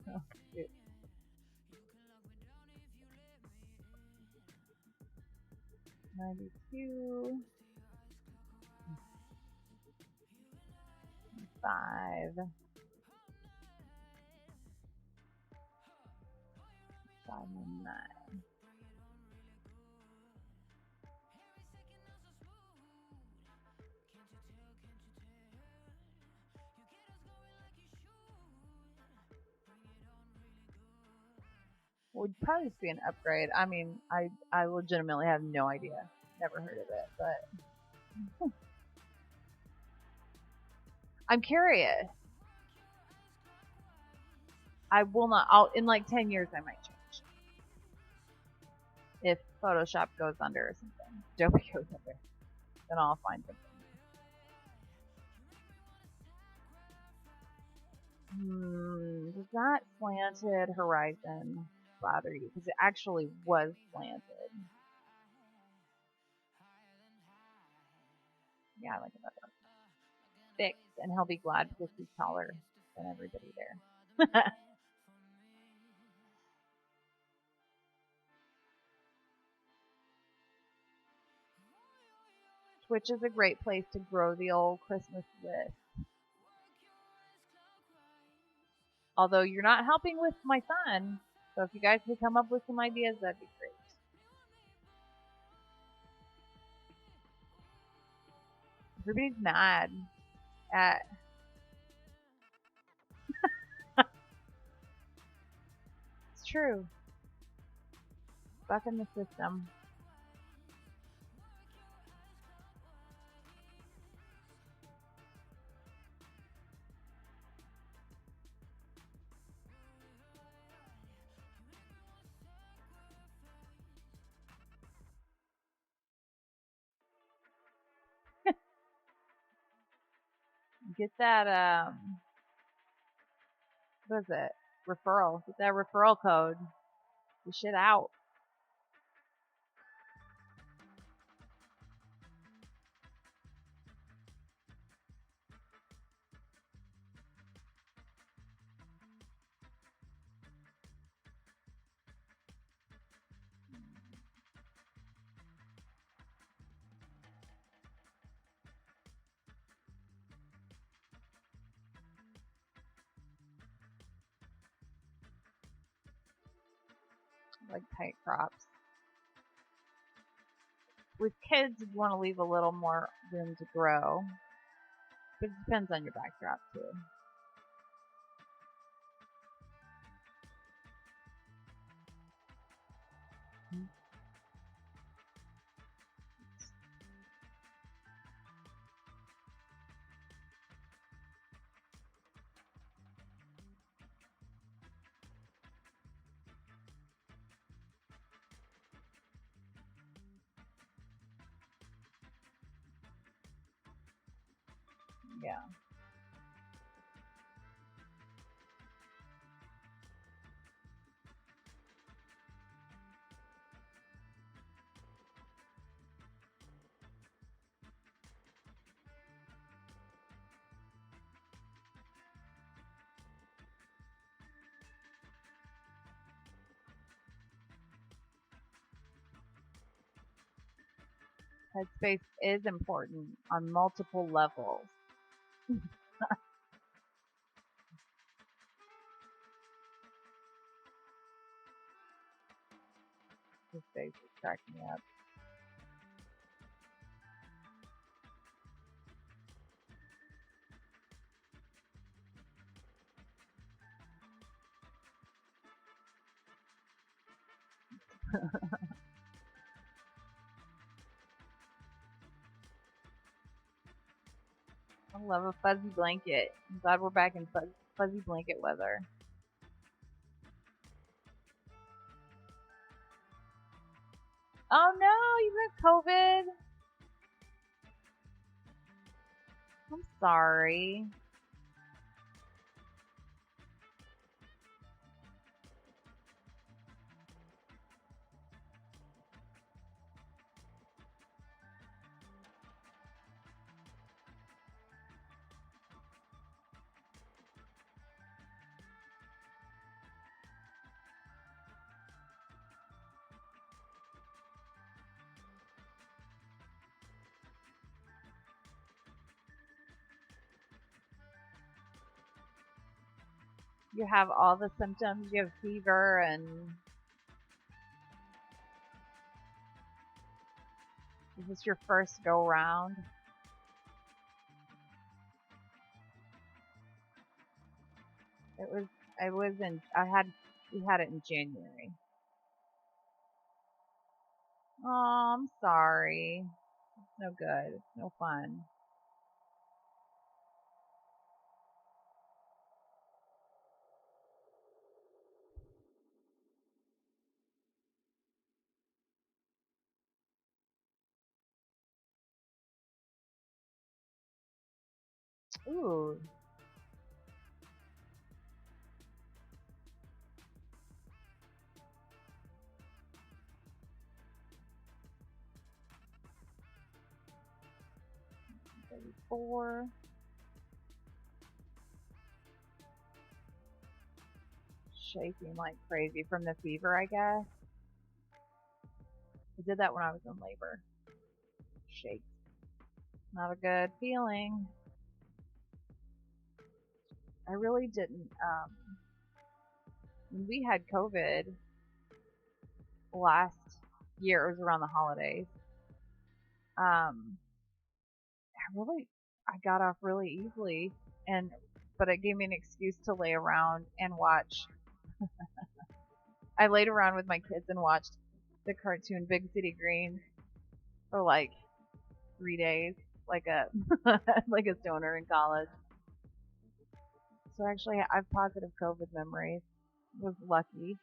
Oh, cute. $92. 5. 5.99. Would probably just be an upgrade. I mean, I legitimately have no idea. Never heard of it, but I'm curious. I will not. In like 10 years, I might change. If Photoshop goes under or something. Adobe goes under. Then I'll find something. Does that slanted horizon bother you? Because it actually was slanted. Yeah, I like it better. Fix, and he'll be glad because he's taller than everybody there. Twitch is a great place to grow the old Christmas list. Although you're not helping with my son, so if you guys could come up with some ideas, that'd be great. Everybody's mad at. It's true. Stuck in the system. Get that, what is it? Referral. Get that referral code. Get shit out. Like tight crops. With kids, you want to leave a little more room to grow. But it depends on your backdrop, too. Yeah. Headspace is important on multiple levels. This face is cracking me up. I love a fuzzy blanket. I'm glad we're back in fuzzy blanket weather. Oh no, you got COVID. I'm sorry. You have all the symptoms. You have fever and is this your first go round? We had it in January. Oh, I'm sorry. It's no good. It's no fun. Ooh. Four. Shaking like crazy from the fever, I guess. I did that when I was in labor. Shake. Not a good feeling. I really didn't. When we had COVID last year, it was around the holidays. I got off really easily, but it gave me an excuse to lay around and watch. I laid around with my kids and watched the cartoon Big City Greens for like 3 days, like a like a stoner in college. So actually, I have positive COVID memories. Was lucky,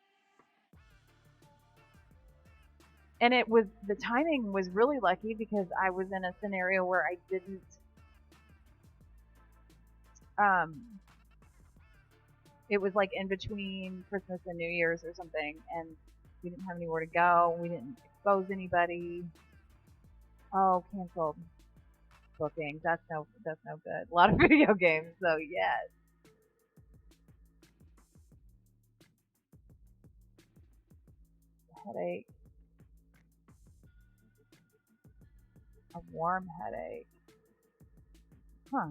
and the timing was really lucky because I was in a scenario where I didn't. It was like in between Christmas and New Year's or something, and we didn't have anywhere to go. We didn't expose anybody. Oh, canceled bookings. That's no good. A lot of video games, so yes. Headache. A warm headache. Huh.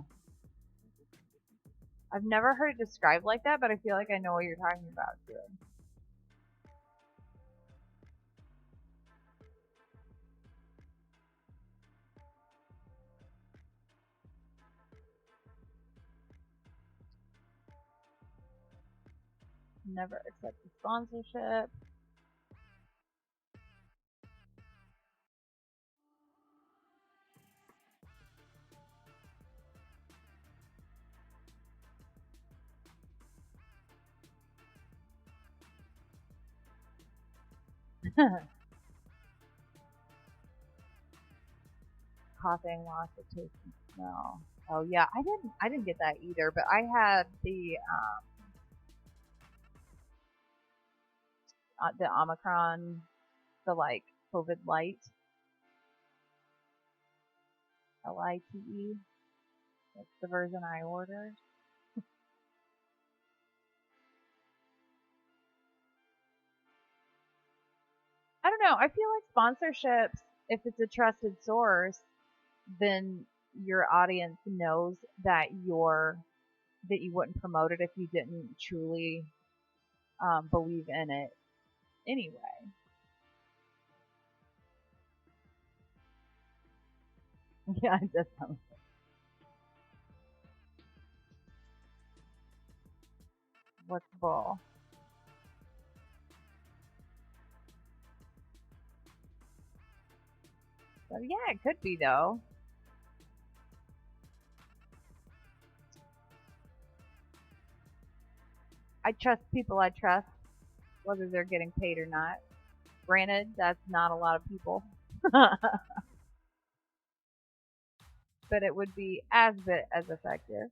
I've never heard it described like that, but I feel like I know what you're talking about too. Never accepted sponsorship. Coughing, loss of taste and smell. Oh yeah, I didn't get that either, but I had the Omicron, the like COVID light, LITE. That's the version I ordered. I don't know. I feel like sponsorships, if it's a trusted source, then your audience knows that you wouldn't promote it if you didn't truly believe in it anyway. Yeah, definitely. What's bull? So yeah, it could be though. I trust people I trust, whether they're getting paid or not. Granted, that's not a lot of people. But it would be as bit as effective.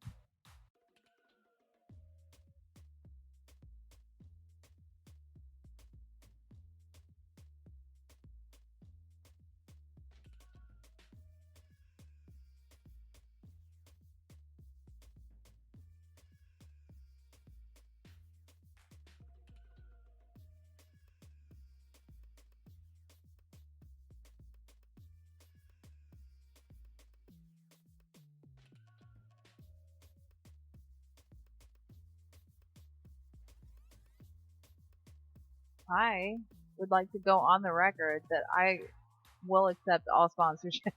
I would like to go on the record that I will accept all sponsorships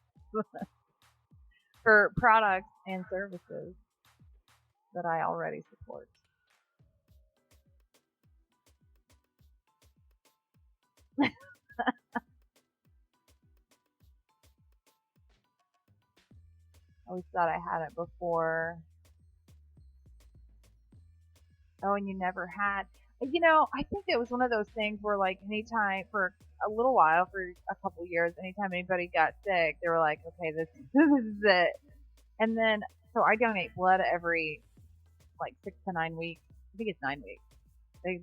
for products and services that I already support. I always thought I had it before. Oh, and you never had. I think it was one of those things where, like, anytime for a little while, for a couple years, anytime anybody got sick, they were like, okay, this is it. And then So I donate blood every like 6 to 9 weeks. I think it's 9 weeks.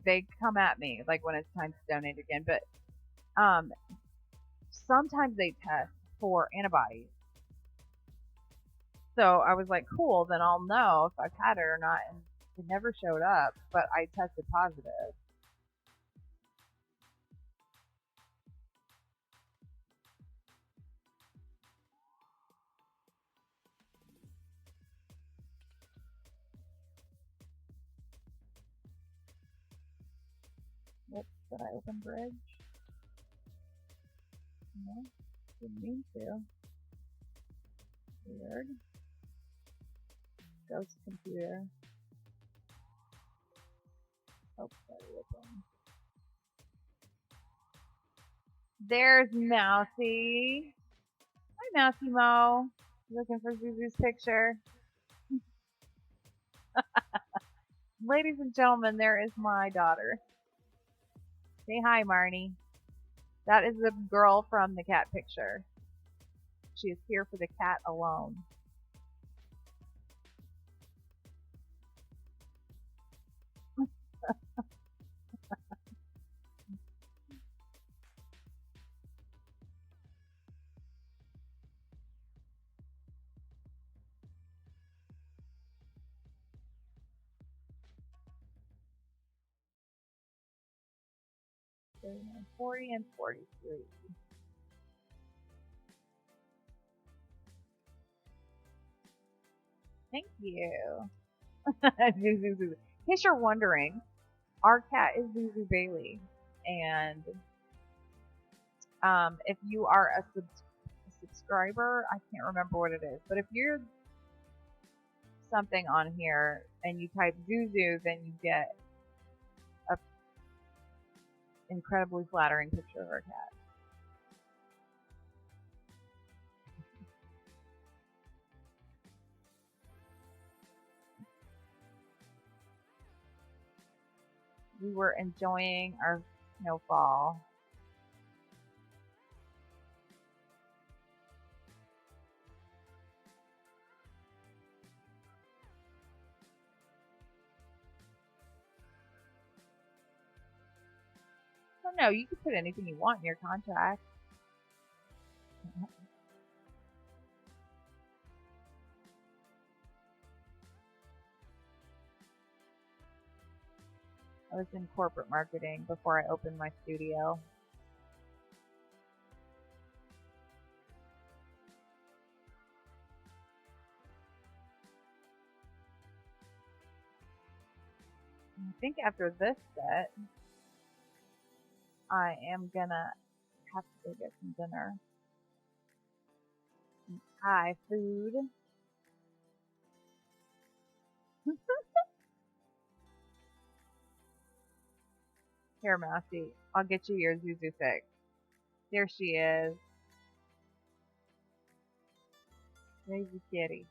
They come at me like when it's time to donate again, but sometimes they test for antibodies. So I was like, cool, then I'll know if I've had it or not. And it never showed up, but I tested positive. Whoops, did I open bridge? No, didn't mean to. Weird. Ghost computer. Oh, sorry, open. There's Mousy. Hi, Mousy Mo. Looking for Zuzu's picture. Ladies and gentlemen, there is my daughter. Say hi, Marnie. That is the girl from the cat picture. She is here for the cat alone. So 40 and 43. Thank you. Zuzu. In case you're wondering, our cat is Zuzu Bailey. And if you are a subscriber, I can't remember what it is, but if you're something on here and you type Zuzu, then you get a incredibly flattering picture of our cat. We were enjoying our snowfall. Oh no, you can put anything you want in your contract. I was in corporate marketing before I opened my studio. I think after this set, I am gonna have to go get some dinner. Some Thai food. Here, Mousy, I'll get you your Zuzu fix. There she is. Lazy kitty.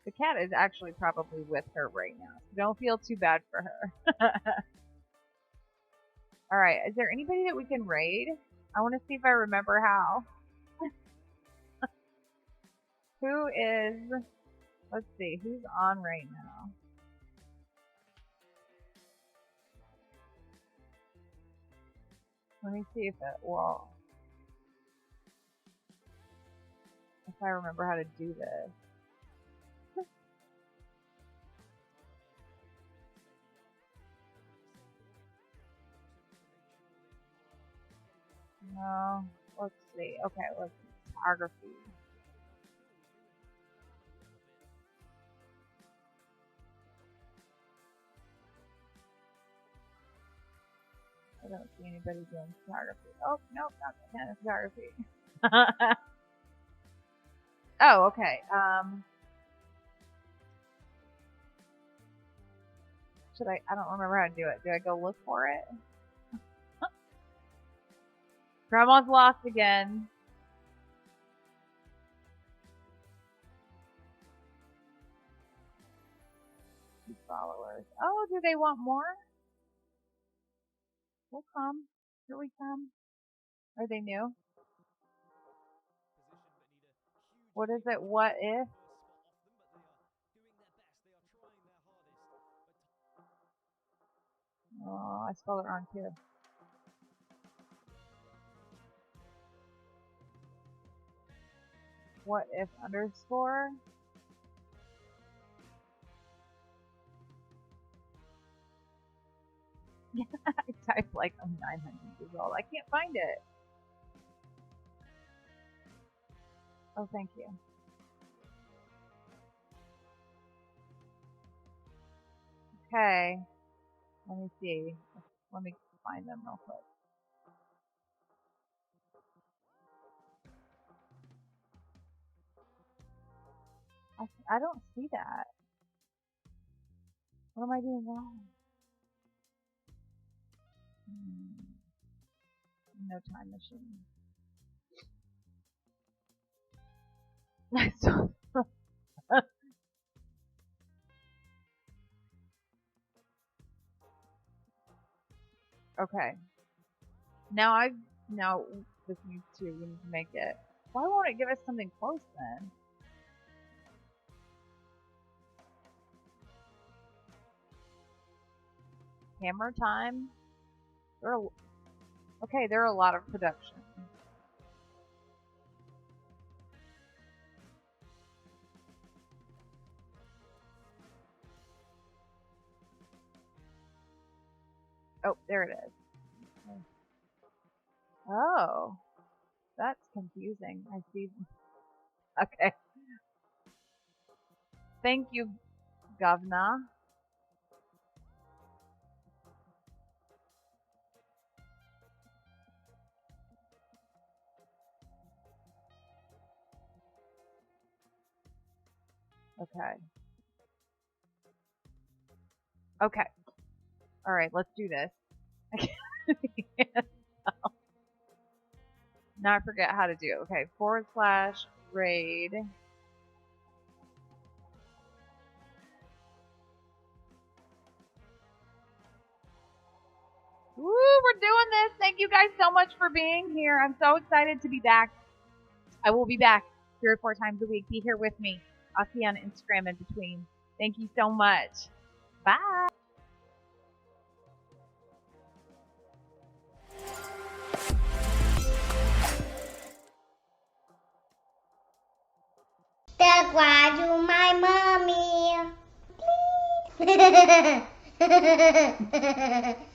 The cat is actually probably with her right now, so don't feel too bad for her. Alright, is there anybody that we can raid? I want to see if I remember how. Who is... Let's see, who's on right now? Let me see if it will... If I remember how to do this. No, let's see. Okay, let's see. Photography. I don't see anybody doing photography. Oh, nope, not that kind of photography. Oh, okay. Should I don't remember how to do it. Do I go look for it? Grandma's lost again. Followers. Oh, do they want more? We'll come. Here we come. Are they new? What is it? What if? Oh, I spelled it wrong too. What if underscore? I typed like I'm 900 years old. I can't find it. Oh, thank you. Okay. Let me see. Let me find them real quick. I don't see that. What am I doing wrong? No time machine. Okay. Now this needs to, we need to make it. Why won't it give us something close then? Hammer time? Okay, there are a lot of production. Oh, there it is. Okay. Oh, that's confusing. I see. Okay. Thank you, Govna. Okay. Okay. All right, let's do this. Now I forget how to do it. Okay, / raid. Woo, we're doing this. Thank you guys so much for being here. I'm so excited to be back. I will be back 3 or 4 times a week. Be here with me. I'll see you on Instagram in between. Thank you so much. Bye.
That's why you my mommy. Please.